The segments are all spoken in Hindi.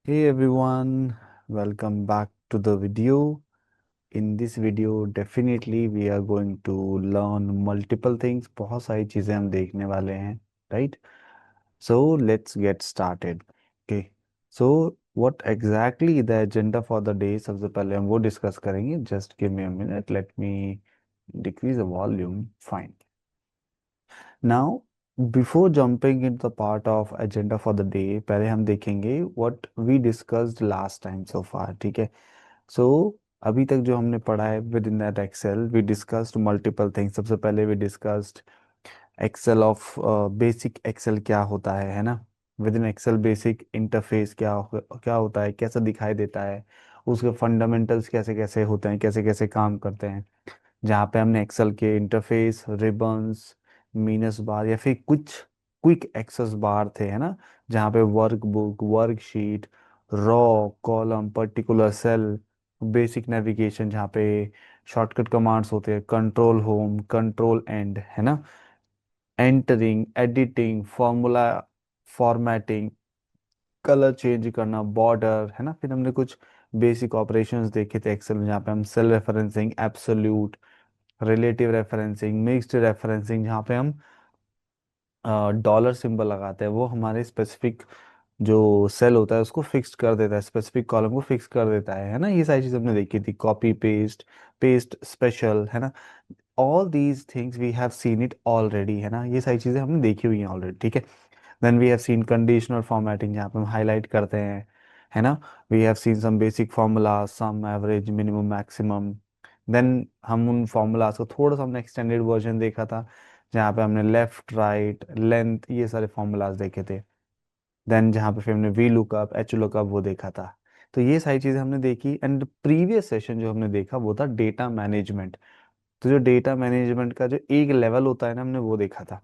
Hey everyone, welcome back to the video. In this video, definitely we are going to learn multiple things. बहुत सारी चीजें हम देखने वाले हैं, right? So let's get started. Okay. So what exactly the agenda for the day? सबसे पहले हम वो डिस्कस करेंगे. Just give me a minute. Let me decrease the volume. Fine. Now, before jumping into the part of agenda for the day, पहले हम देखेंगे what we discussed last time so far, ठीक है? So, अभी तक जो हमने पढ़ा है with in that Excel we discussed multiple things. सबसे पहले we discussed Excel of basic Excel क्या होता है ना? Within Excel basic interface क्या होता है, कैसा दिखाई देता है, उसके फंडामेंटल्स कैसे कैसे होते हैं, कैसे कैसे काम करते हैं. जहाँ पे हमने एक्सेल के इंटरफेस, रिबन्स, मीनस बार या फिर कुछ क्विक एक्सेस बार थे, है ना? जहाँ पे workbook, worksheet, row column, particular cell, basic navigation, जहाँ पे शॉर्टकट कमांड्स होते हैं, कंट्रोल होम, कंट्रोल एंड, है ना? Entering, editing, formula, formatting, colour change करना, बॉर्डर, है ना? फिर हमने कुछ बेसिक ऑपरेशंस देखे थे एक्सेल में, जहाँ पे हम cell referencing, absolute, relative referencing, mixed referencing, जहाँ पे हम डॉलर सिंबल लगाते हैं, वो हमारे स्पेसिफिक जो सेल होता है उसको फिक्स कर देता है, स्पेसिफिक कॉलम को फिक्स कर देता है ना? ये सारी चीज़ हमने देखी थी. कॉपी पेस्ट, पेस्ट स्पेशल, है ना? All these things we have seen it already, है ना? ये सारी चीज़ें हमने देखी हुई हैं ऑलरेडी, ठीक है? Then we have seen conditional formatting, जहाँ पे हम हाईलाइट करते हैं, है ना? We have seen some basic formula, sum, average, minimum, maximum. Then हम उन फार्मूलाज को थोड़ा सा हमने एक्सटेंडेड वर्जन देखा था, जहाँ पे हमने लेफ्ट, राइट, लेंथ, ये सारे फार्मूलाज देखे थे. देन जहाँ पे फिर हमने वी लुकअप, एच लुकअप वो देखा था. तो ये सारी चीज़ें हमने देखी. एंड प्रीवियस सेशन जो हमने देखा वो था डेटा मैनेजमेंट. तो जो डेटा मैनेजमेंट का जो एक लेवल होता है ना, हमने वो देखा था.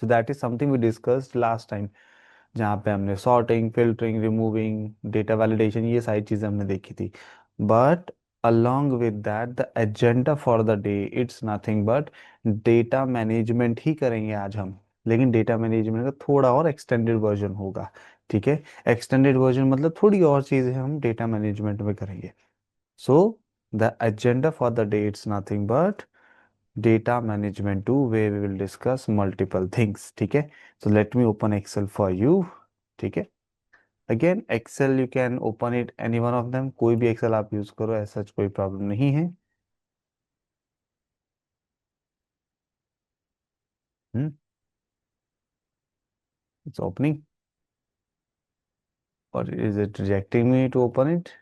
So that is something we discussed last time, जहाँ पे हमने sorting, filtering, removing, data validation, ये सारी चीज़ें हमने देखी थी. But along with that the agenda for the day it's nothing but data management ही करेंगे आज हम. लेकिन डेटा मैनेजमेंट का थोड़ा और एक्सटेंडेड वर्जन होगा, ठीक है? एक्सटेंडेड वर्जन मतलब थोड़ी और चीज़ें हम डेटा मैनेजमेंट में करेंगे. So the agenda for the day it's nothing but data management 2 where we will discuss multiple things, ठीक है? So let me open Excel for you, ठीक है? Again Excel you can open it any one of them, कोई भी Excel आप यूज करो, ऐसा कोई प्रॉब्लम नहीं है. hmm? It's opening, or is it rejecting me to open it?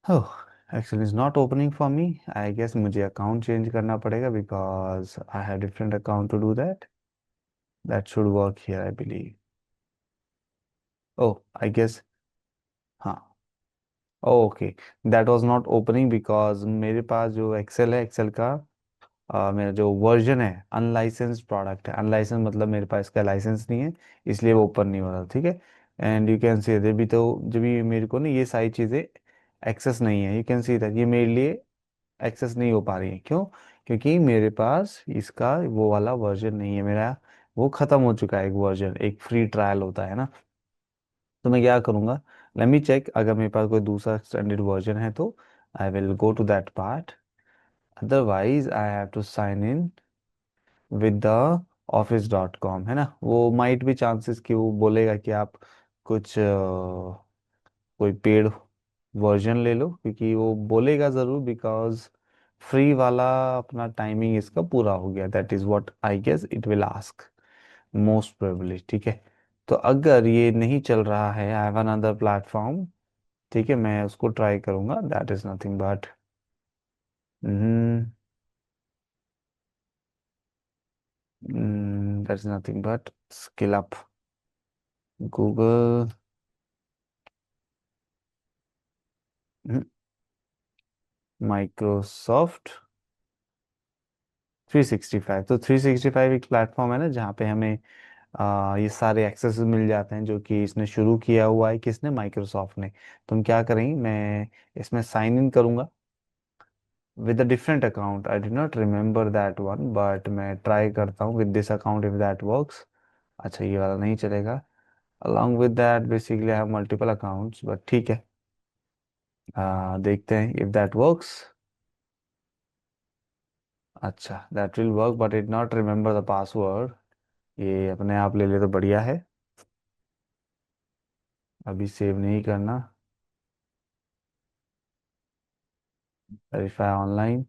Oh, Excel is not opening for me. I guess मुझे अकाउंट चेंज करना पड़ेगा because I have different account to do that. That should work here, I believe. Oh, I guess. हाँ. Okay. That was not opening because मेरे पास जो एक्सेल है, एक्सेल का मेरा जो वर्जन है अनलाइसेंस्ड प्रोडक्ट है. अनलाइसेंस मतलब मेरे पास इसका लाइसेंस नहीं है, इसलिए वो ओपन नहीं हो रहा, ठीक है? एंड यू कैन सी भी, तो जब भी मेरे को ना ये सारी चीज़ें एक्सेस नहीं है, यू कैन सी दैट ये मेरे लिए एक्सेस नहीं हो पा रही है. क्यों? क्योंकि मेरे पास इसका वो वाला वर्जन नहीं है. मेरा वो ख़त्म हो चुका है, एक वर्जन, एक फ्री ट्रायल होता है ना. तो मैं क्या करूँगा, लेट मी चेक, अगर मेरे पास कोई दूसरा स्टैंडर्ड वर्जन है तो I will go to that part. Otherwise I have to sign in with the office.com, है ना? वो माइट भी चांसेस कि वो बोलेगा कि आप कुछ कोई पेड वर्जन ले लो, क्योंकि वो बोलेगा ज़रूर बिकॉज फ्री वाला अपना टाइमिंग इसका पूरा हो गया. That is what I guess it will ask most probably, ठीक है? तो अगर ये नहीं चल रहा है, आई हैव अनदर प्लेटफॉर्म, ठीक है, मैं उसको ट्राई करूंगा. That is nothing but that is nothing but skill up, Google, Microsoft 365. तो 365 एक प्लेटफॉर्म है ना, जहाँ पे हमें ये सारे एक्सेस मिल जाते हैं, जो कि इसने शुरू किया हुआ है, किसने? माइक्रोसॉफ्ट ने. तो हम क्या करेंगे, मैं इसमें साइन इन करूंगा with a different account. I do not remember that one, but मैं ट्राई करता हूँ with this account if that works. अच्छा, ये वाला नहीं चलेगा. along with that basically I have multiple accounts, but ठीक है, देखते हैं if that works. अच्छा, that will work but it not remember the password. ये अपने आप ले ले तो बढ़िया है, अभी सेव नहीं करना. Verify online.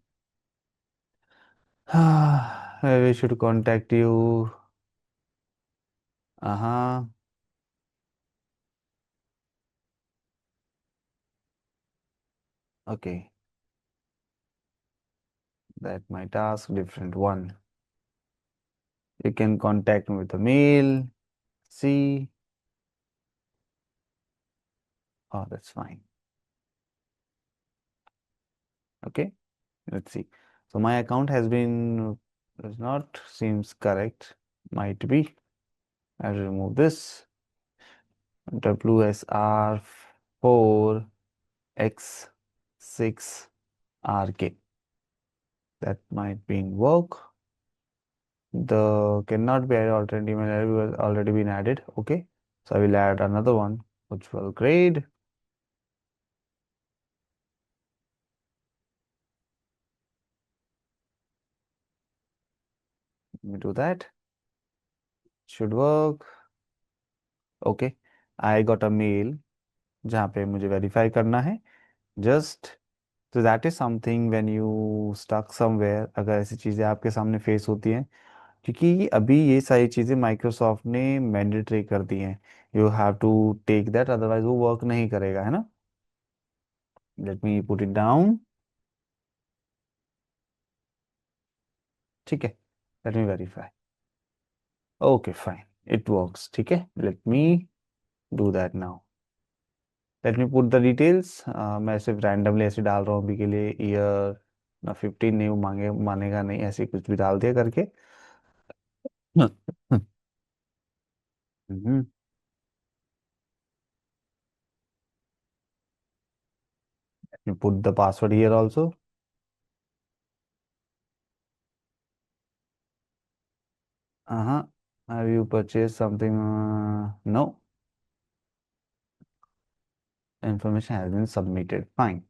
We should contact you. हाँ. Okay, that my task different one. You can contact me with a mail. See. Oh, that's fine. Okay, let's see. So my account has been, does not seems correct. Might be. I'll remove this. WSR4X6RK. That might be in work. The cannot be added alternate email has already been added. Okay. So I will add another one, which will grade. Let me do that. Should work. Okay. I got a mail जहाँ पे मुझे वेरीफाई करना है. जस्ट, तो that is something when you stuck somewhere, अगर ऐसी चीज़ें आपके सामने फेस होती हैं, क्योंकि अभी ये सारी चीज़ें माइक्रोसॉफ्ट ने मैंडेटरी कर दी हैं. You have to take that, otherwise वो वर्क नहीं करेगा, है ना. Let me put it down. ठीक है, let me verify. Okay fine, it works. ठीक है, let me do that now. Let me put the details. मैं सिर्फ रैंडमली ऐसे डाल रहा हूँ अभी के लिए. ईयर ना 15 नहीं, वो मानेगा नहीं, ऐसे कुछ भी डाल दिया करके. Mhm. You put the password here also. Uh-huh. Have you purchased something? No. Information has been submitted. Fine.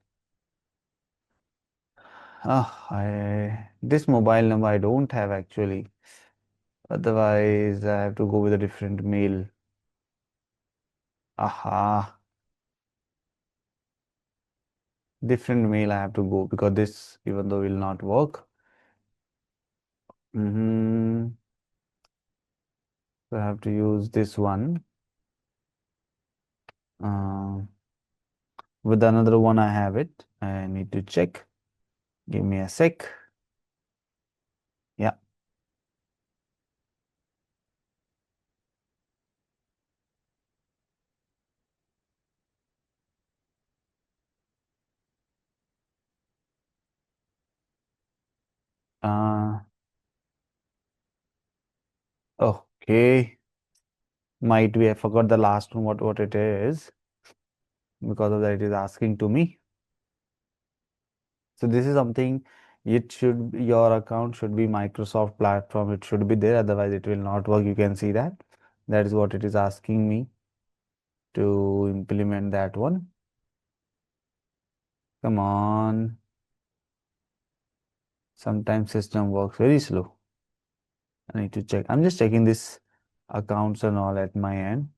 This mobile number I don't have actually. Otherwise, I have to go with a different mail. Aha. Different mail I have to go because this, even though will not work. Mm-hmm. So I have to use this one. Uh, with another one, I have it. I need to check. Give me a sec. Yeah. Uh, okay. Might be I forgot the last one, what it is. Because of that, it is asking to me. So this is something, it should, your account should be Microsoft platform. It should be there. Otherwise, it will not work. You can see that. That is what it is asking me to implement that one. Come on. Sometimes system works very slow. I need to check. I'm just checking this accounts and all at my end.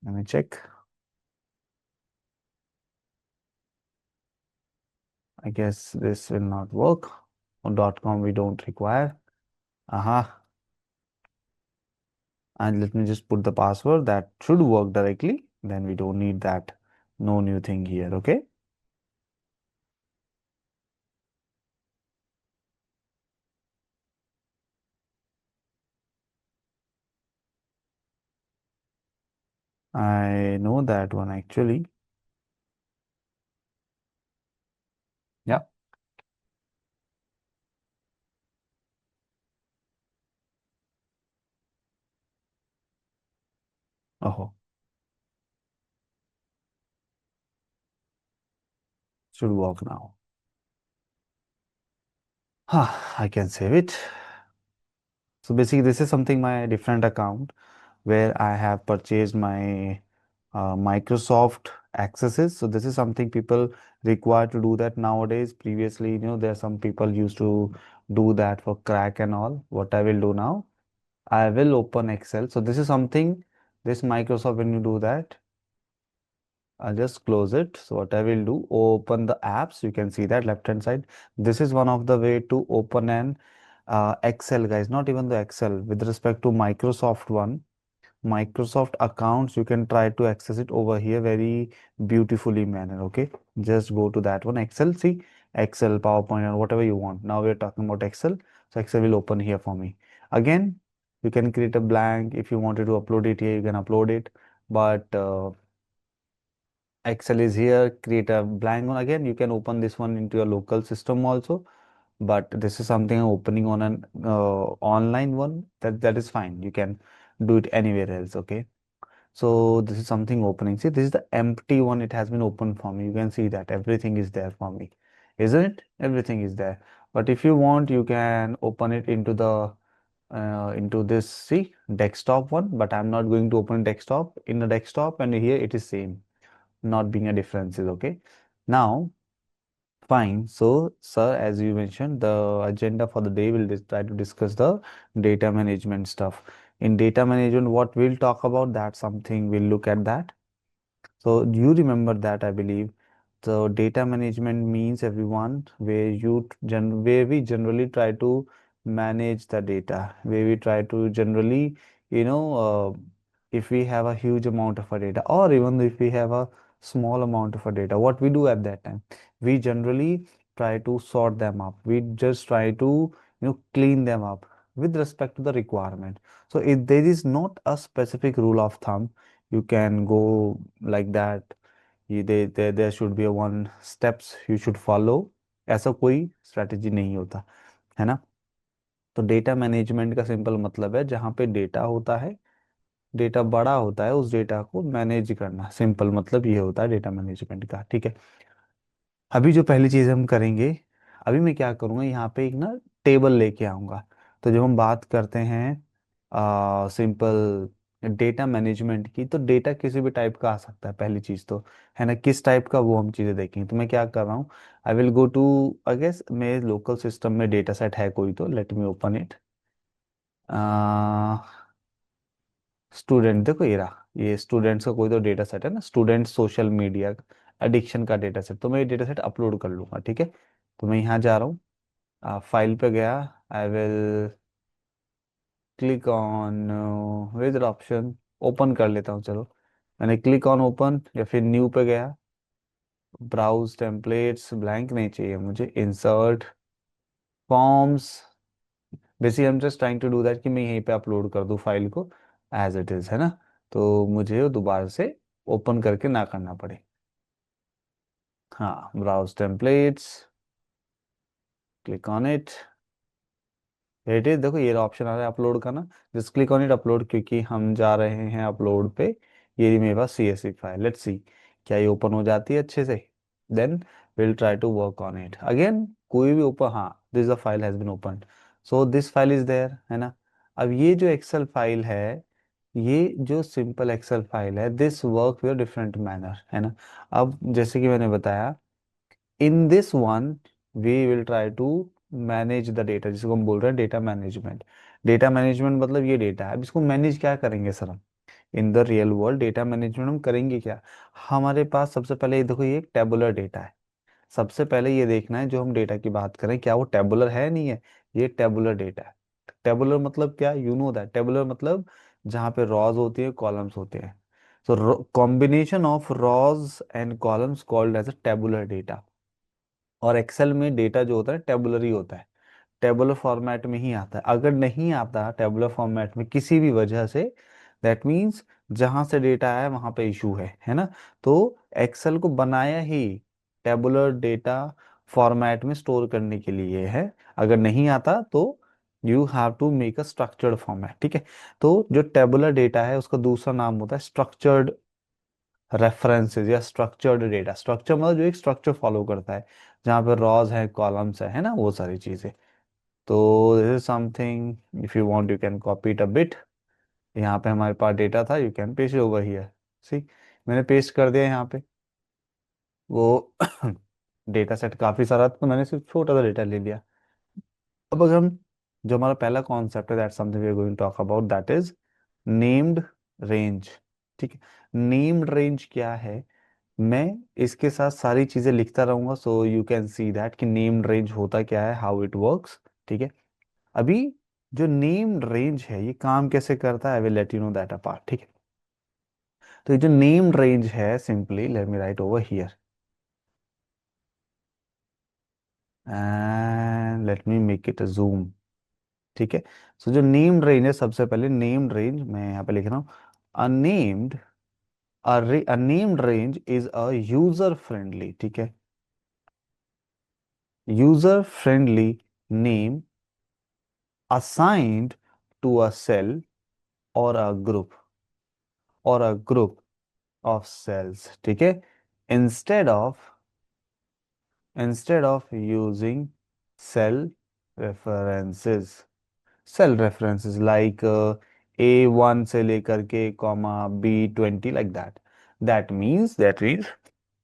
Let me check. I guess this will not work. On .com we don't require. Aha. And let me just put the password that should work directly. Then we don't need that. No new thing here. Okay. I know that one actually. Yeah. Oh, should work now. I can save it. So basically, this is something my different account where I have purchased my Microsoft accesses. So this is something people require to do that nowadays. Previously, there are some people used to do that for crack and all. What I will do now, I will open Excel. So this is something, this Microsoft, when you do that, I'll just close it. So what I will do, open the apps. You can see that left hand side. This is one of the way to open an Excel, guys. Not even the Excel. With respect to Microsoft one, Microsoft accounts, you can try to access it over here very beautifully manner. Okay, just go to that one. Excel, see, Excel, PowerPoint, or whatever you want. Now we're talking about Excel. So Excel will open here for me. Again, you can create a blank. If you wanted to upload it here, you can upload it. But Excel is here, create a blank one. Again, you can open this one into your local system also, but this is something I'm opening on an online one. That is fine. You can do it anywhere else. Okay. So this is something opening. See, this is the empty one. It has been opened for me. You can see that everything is there for me, isn't it? Everything is there. But if you want, you can open it into the into this, see, desktop one. But I'm not going to open desktop. In the desktop and here it is same, not being a differences. Okay. Now, fine. So, sir, as you mentioned, the agenda for the day will try to discuss the data management stuff. In data management, what we'll talk about, that something we'll look at that. So you remember that, I believe. So data management means, everyone, where we generally try to manage the data, where we try to generally, if we have a huge amount of a data, or even if we have a small amount of a data, what we do at that time, we generally try to sort them up. We just try to, clean them up with respect to the requirement. So if there is not a specific rule of thumb, you can go like that. there should be a one steps you should follow. ऐसा कोई स्ट्रेटेजी नहीं होता, है ना? तो डेटा मैनेजमेंट का सिंपल मतलब है, जहाँ पे डेटा होता है, डेटा बड़ा होता है, उस डेटा को मैनेज करना, सिंपल मतलब ये होता है डेटा मैनेजमेंट का। ठीक है। अभी जो पहली चीज हम करेंगे, अभी मैं क्या करूँगा, यहाँ पे एक ना टेबल लेके आऊँगा। तो जब हम बात करते हैं सिंपल डेटा मैनेजमेंट की, तो डेटा किसी भी टाइप का आ सकता है, पहली चीज तो, है ना? किस टाइप का वो हम चीज़ें देखेंगे। तो मैं क्या कर रहा हूँ, I will go to, I guess मेरे लोकल सिस्टम में डेटा सेट है कोई, तो let me open it. Student, देखो ये रहा, ये स्टूडेंट्स का कोई तो डेटा सेट है ना, स्टूडेंट सोशल मीडिया एडिक्शन का डेटा सेट। तो मैं ये डेटा सेट अपलोड कर लूंगा। ठीक है। तो मैं यहाँ जा रहा हूँ, फाइल पे गया, I will click on, where option, open कर लेता हूँ, चलो। मैंने क्लिक ऑन ओपन, या फिर न्यू पे गया, ब्राउज टेम्पलेट्स, ब्लैंक नहीं चाहिए मुझे, insert forms. Basically I am just trying to do that कि मैं यहीं पे अपलोड कर दूँ फाइल को एज इट इज, है ना? तो मुझे दोबारा से ओपन करके ना करना पड़े। हाँ, browse templates, click on it, it is, देखो ये ऑप्शन आ रहा है अपलोड का ना, just click on it upload, क्योंकि हम जा रहे हैं अपलोड पे। ये रही मेरे पास CSV फाइल, लेट्स सी क्या ये ओपन हो जाती है अच्छे से। Then will try to work on it again. कोई भी ओपन, हाँ, this the file has been open, so this file is there, है ना? अब ये जो एक्सेल फाइल है, ये जो सिंपल एक्सेल फाइल है, this work with different manner, है ना? अब जैसे कि मैंने बताया, in this one we will try to manage the data, जिसको हम बोल रहे हैं डेटा मैनेजमेंट। डेटा मैनेजमेंट मतलब ये डेटा है, अब इसको मैनेज क्या करेंगे सर हम? इन the real world data management हम करेंगे क्या? हमारे पास सबसे पहले ये देखो, ये एक टेबुलर डेटा है। सबसे पहले ये देखना है, जो हम डेटा की बात करें, क्या वो टेबुलर है, नहीं है? ये टेबुलर डेटा है। टेबुलर मतलब क्या, यू नो दैट टेबुलर मतलब जहाँ पे रॉज होती है, कॉलम्स होते हैं। So combination of rows and columns called as a tabular data. और एक्सेल में डेटा जो होता है टेबुलर ही होता है, टेबुलर फॉर्मेट में ही आता है। अगर नहीं आता टेबुलर फॉर्मेट में किसी भी वजह से, दैट मीन्स जहां से डेटा आया वहां पे इशू है ना? तो एक्सेल को बनाया ही टेबुलर डेटा फॉर्मेट में स्टोर करने के लिए है। अगर नहीं आता तो you have to make a structured format. ठीक है। तो जो टेबुलर डेटा है, उसका दूसरा नाम होता है स्ट्रक्चर्ड रेफरेंसेस या स्ट्रक्चर्ड डेटा। स्ट्रक्चर मतलब जो एक स्ट्रक्चर फॉलो करता है, जहाँ पे रॉज है, कॉलम्स है ना, वो सारी चीजें। तो this is something, if you want you can copy it a bit. यहाँ पे हमारे पास डेटा था, you can paste over here. See, मैंने पेस्ट कर दिया यहाँ पे वो डेटा सेट काफी सारा था, तो मैंने सिर्फ छोटा सा डेटा ले लिया। अब अगर हम, जो हमारा पहला कॉन्सेप्ट है, that something we are going to talk about, that is named range. ठीक है, नेम्ड रेंज क्या है? मैं इसके साथ सारी चीजें लिखता रहूंगा, so you can see that कि नेम्ड रेंज होता क्या है, हाउ इट वर्क्स। ठीक है, अभी जो नेम्ड रेंज है ये काम कैसे करता है, I will let you know that apart. ठीक है, तो ये जो नेम्ड रेंज है, simply late me write over here and let me make it a Zoom. ठीक है, सो जो नेम्ड रेंज है, सबसे पहले नेम्ड रेंज मैं यहाँ पे लिख रहा हूँ, अ named a named range is a user friendly, ठीक है, user friendly name assigned to a cell or a group or a group of cells। ठीक है, instead of using cell references, like A1 से लेकर के comma B20 like that. That means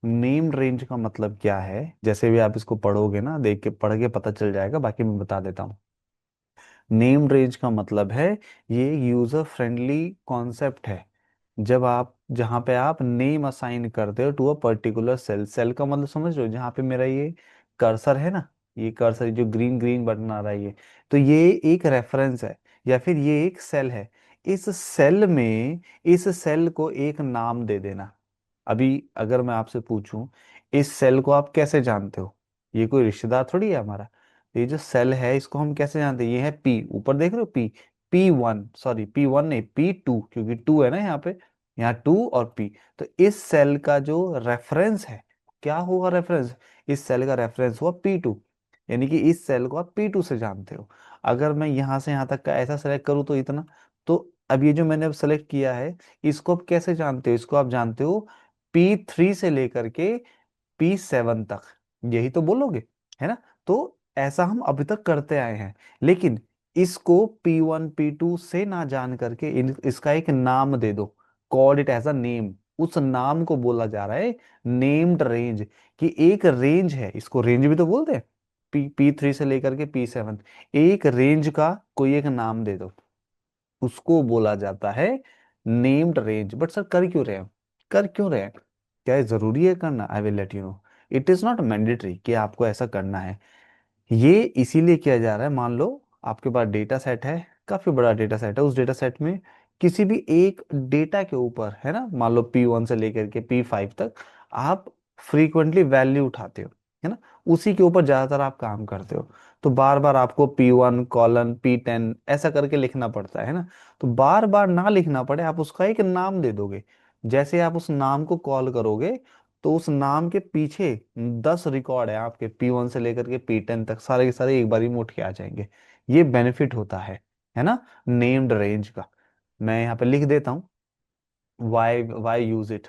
name range का मतलब क्या है, जैसे भी आप इसको पढ़ोगे ना, देख के पढ़ के पता चल जाएगा, बाकी मैं बता देता हूँ। नेम रेंज का मतलब है, ये यूजर फ्रेंडली कॉन्सेप्ट है। जब आप, जहाँ पे आप नेम असाइन करते हो to a particular cell, cell का मतलब समझ रहे हो, जहाँ पे मेरा ये कर्सर है ना, ये कर्सर जो ग्रीन ग्रीन बटन आ रहा है ये, तो ये एक रेफरेंस है या फिर ये एक सेल है। इस सेल में, इस सेल को एक नाम दे देना। अभी अगर मैं आपसे पूछूं, इस सेल को आप कैसे जानते हो? ये कोई रिश्तेदार थोड़ी है हमारा। ये जो सेल है इसको हम कैसे जानते हैं? ये है पी, ऊपर देख रहे हो पी, P1, सॉरी P1 नहीं, P2, क्योंकि टू है ना यहाँ पे, यहाँ टू और पी। तो इस सेल का जो रेफरेंस है, क्या होगा रेफरेंस? इस सेल का रेफरेंस हुआ P2, यानी कि इस सेल को आप P2 से जानते हो। अगर मैं यहाँ से यहाँ तक का ऐसा सेलेक्ट करूँ तो इतना, तो अब ये जो मैंने अब सेलेक्ट किया है, इसको आप कैसे जानते हो? इसको आप जानते हो P3 से लेकर के P7 तक, यही तो बोलोगे, है ना? तो ऐसा हम अभी तक करते आए हैं, लेकिन इसको P1 P2 से ना जान करके इसका एक नाम दे दो, call it as a name. उस नाम को बोला जा रहा है नेम्ड रेंज, कि एक रेंज है, इसको रेंज भी तो बोलते हैं। P3 से लेकर के P7, एक रेंज का कोई एक नाम दे दो, उसको बोला जाता है नेम्ड रेंज। बट सर कर क्यों रहे हैं, कर क्यों रहे हैं? क्या ये जरूरी है करना? I will let you know, it is not mandatory कि आपको ऐसा करना है। ये इसीलिए किया जा रहा है, मान लो आपके पास डेटा सेट है, काफी बड़ा डेटा सेट है, उस डेटा सेट में किसी भी एक डेटा के ऊपर, है ना, मान लो P1 से लेकर के P5 तक आप फ्रीक्वेंटली वैल्यू उठाते हो, है ना, उसी के ऊपर ज्यादातर आप काम करते हो। तो बार बार आपको P1 कॉलन P10 ऐसा करके लिखना पड़ता है ना। तो बार बार ना लिखना पड़े, आप उसका एक नाम दे दोगे। जैसे आप उस नाम को कॉल करोगे, तो उस नाम के पीछे 10 रिकॉर्ड है आपके, P1 से लेकर के P10 तक, सारे के सारे एक बार ही में उठ के आ जाएंगे। ये बेनिफिट होता है ना, नेम्ड रेंज का। मैं यहाँ पे लिख देता हूँ, why why use it,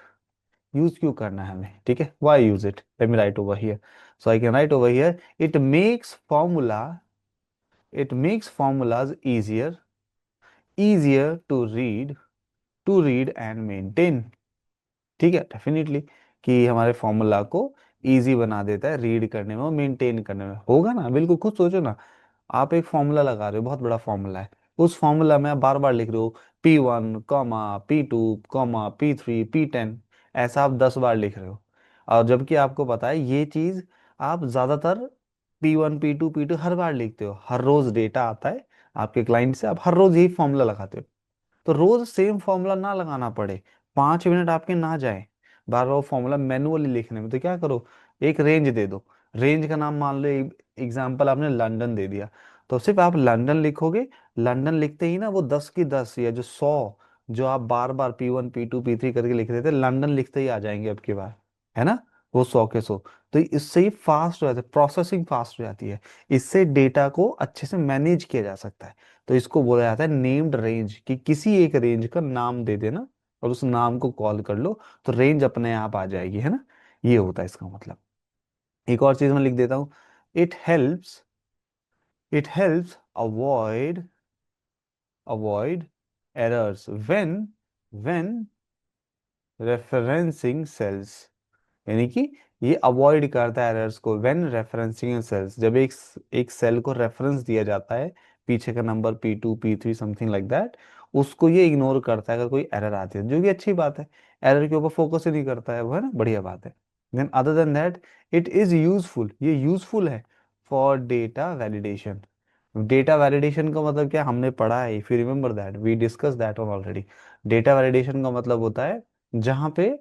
use क्यों करना है हमें, ठीक है, why use it, let me write over here. So I can write over here, it makes formula, it makes formulas easier to read and maintain. ठीक है, डेफिनेटली, कि हमारे फॉर्मूला को इजी बना देता है रीड करने में और मेंटेन करने में, होगा ना? बिल्कुल, खुद सोचो ना, आप एक फॉर्मूला लगा रहे हो, बहुत बड़ा फॉर्मूला है, उस फॉर्मूला में आप बार बार लिख रहे हो P1 comma P2 comma P3 P10, ऐसा आप 10 बार लिख रहे हो। और जबकि आपको पता है ये चीज आप ज्यादातर P1 P2 हर बार लिखते हो, हर रोज डेटा आता है आपके क्लाइंट से, आप हर रोज यही फॉर्मूला लगाते हो। तो रोज सेम फॉर्मूला ना लगाना पड़े, 5 मिनट आपके ना जाए बार बार फॉर्मूला मैनुअली लिखने में, तो क्या करो, एक रेंज दे दो। रेंज का नाम मान लो, एग्जाम्पल आपने लंदन दे दिया, तो सिर्फ आप लंदन लिखोगे। लंदन लिखते ही ना वो 10 की 10 या जो 100, जो आप बार बार P1 P2 P3 करके लिख रहे थे, लंदन लिखते ही आ जाएंगे अब की बार, है ना, वो 100 के 100। तो इससे ही फास्ट हो जाता है, प्रोसेसिंग फास्ट हो जाती है, इससे डेटा को अच्छे से मैनेज किया जा सकता है। तो इसको बोला जाता है नेम्ड रेंज, कि किसी एक रेंज का नाम दे देना और उस नाम को कॉल कर लो, तो रेंज अपने आप आ जाएगी, है ना। ये होता है इसका मतलब। एक और चीज मैं लिख देता हूँ, it helps It helps avoid errors when referencing cells, यानी कि ये अवॉइड करता है एरर्स को व्हेन रेफरेंसिंग सेल्स, जब एक सेल को रेफरेंस दिया जाता है, पीछे का number P2 P3 something like that, उसको ये इग्नोर करता है अगर कोई एरर आती है, जो कि अच्छी बात है। एरर के ऊपर फोकस ही नहीं करता है वो, है ना, बढ़िया बात है। Then other than that it is useful, ये यूजफुल है for data validation. Data validation का मतलब क्या, हमने पढ़ा है, if you remember that we discuss that on already. Data validation का मतलब होता है जहां पे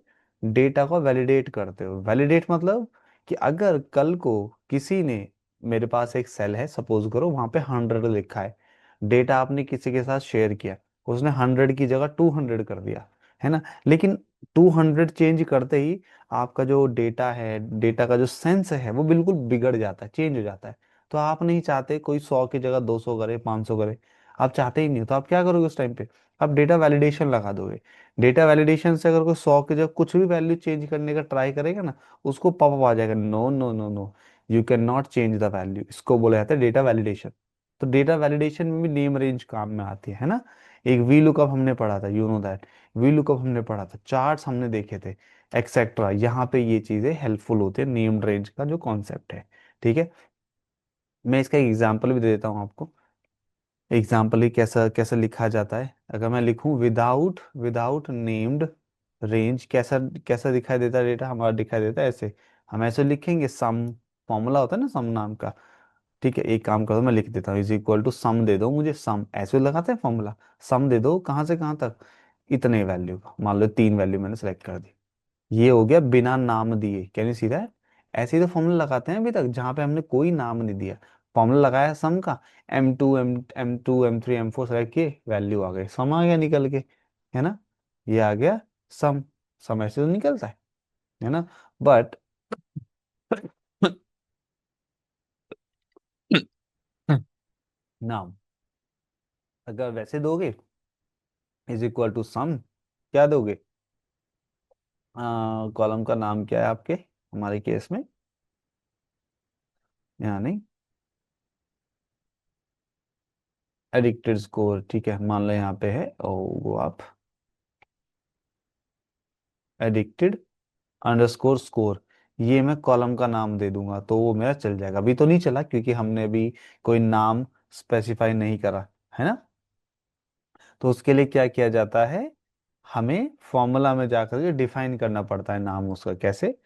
डेटा को वैलिडेट करते हो। वैलिडेट मतलब कि अगर कल को किसी ने, मेरे पास एक सेल है सपोज करो, वहां पे 100 लिखा है, डेटा आपने किसी के साथ शेयर किया, उसने 100 की जगह 200 कर दिया, है ना, लेकिन 200 चेंज करते ही आपका जो डेटा है, डेटा का जो सेंस है वो बिल्कुल बिगड़ जाता है, चेंज हो जाता है। तो आप नहीं चाहते कोई 100 की जगह 200 करे, 500 करे, आप चाहते ही नहीं हो, तो आप क्या करोगे उस टाइम पे, आप डेटा वैलिडेशन लगा दोगे। डेटा वैलिडेशन से अगर कोई 100 की जगह कुछ भी वैल्यू चेंज करने का ट्राई करेगा ना, उसको पॉपअप आ जाएगा, no no no no, you can not change the value, इसको बोला जाता है डेटा वैलिडेशन। तो डेटा वैलिडेशन में भी नेम रेंज काम में आती है ना। एक वी लुकअप हमने पढ़ा था, you know that, V lookup हमने पढ़ा था, चार्ट्स हमने देखे थे, एक्सेट्रा, यहाँ पे ये चीजें हेल्पफुल होती है नेम रेंज का जो कॉन्सेप्ट है। ठीक है, मैं इसका एग्जाम्पल भी दे देता हूँ आपको। एग्जाम्पल ही कैसा कैसा लिखा जाता है, अगर मैं लिखूं विदाउट विदाउट नेम्ड रेंज, कैसा कैसा दिखाई देता है डेटा हमारा, दिखाई देता है ऐसे। हम ऐसे लिखेंगे सम, फॉर्मूला होता है ना सम नाम का। ठीक है, एक काम करो, मैं लिख देता हूँ, इज इक्वल टू सम दे दो मुझे, सम ऐसे लगाते हैं फॉर्मूला, सम दे दो कहाँ से कहाँ तक, इतने वैल्यू का, मान लो 3 वैल्यू मैंने सेलेक्ट कर दी। ये हो गया बिना नाम दिए, कैन यू सी दैट। ऐसे ही तो फॉर्मूला लगाते हैं अभी तक, जहां पे हमने कोई नाम नहीं दिया, फॉर्मूला लगाया सम का, M2 M3 M4 सेलेक्ट किए, वैल्यू आ गई, सम आ गया निकल के, है ना, ये आ गया सम। सम ऐसे तो निकलता है ना, बट नाम अगर वैसे दोगे, इज इक्वल टू सम, क्या दोगे, कॉलम का नाम क्या है आपके, हमारे केस में, यहाँ नहीं, एडिक्टेड स्कोर, ठीक है, मान लो यहाँ पे है, और वो आप एडिक्टेड अंडरस्कोर स्कोर, ये मैं कॉलम का नाम दे दूंगा तो वो मेरा चल जाएगा। अभी तो नहीं चला क्योंकि हमने अभी कोई नाम स्पेसिफाई नहीं करा, है ना। तो उसके लिए क्या किया जाता है, हमें फॉर्मूला में जाकर के डिफाइन करना पड़ता है नाम उसका, कैसे,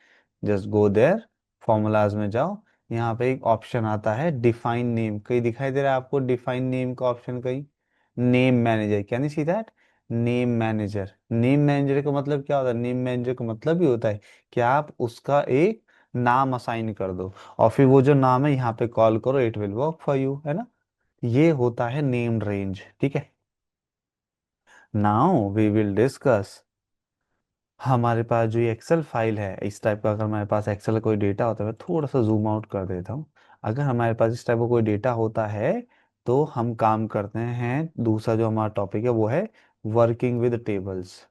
जस्ट गो देयर, फॉर्मूलाज में जाओ, यहाँ पे एक ऑप्शन आता है डिफाइन नेम, कहीं दिखाई दे रहा है आपको डिफाइन नेम का ऑप्शन, कहीं नेम मैनेजर, क्या नहीं see that, name manager. Name manager का मतलब क्या होता है, नेम मैनेजर का मतलब ही होता है कि आप उसका एक नाम असाइन कर दो, और फिर वो जो नाम है यहाँ पे कॉल करो, it will work for you, है ना। ये होता है नेम रेंज, ठीक है। नाउ वी विल डिस्कस, हमारे पास जो ये एक्सेल फाइल है, इस टाइप का अगर हमारे पास एक्सेल का कोई डेटा होता है, मैं थोड़ा सा जूम आउट कर देता हूँ। अगर हमारे पास इस टाइप का कोई डेटा होता है, तो हम काम करते हैं, दूसरा जो हमारा टॉपिक है वो है working with tables.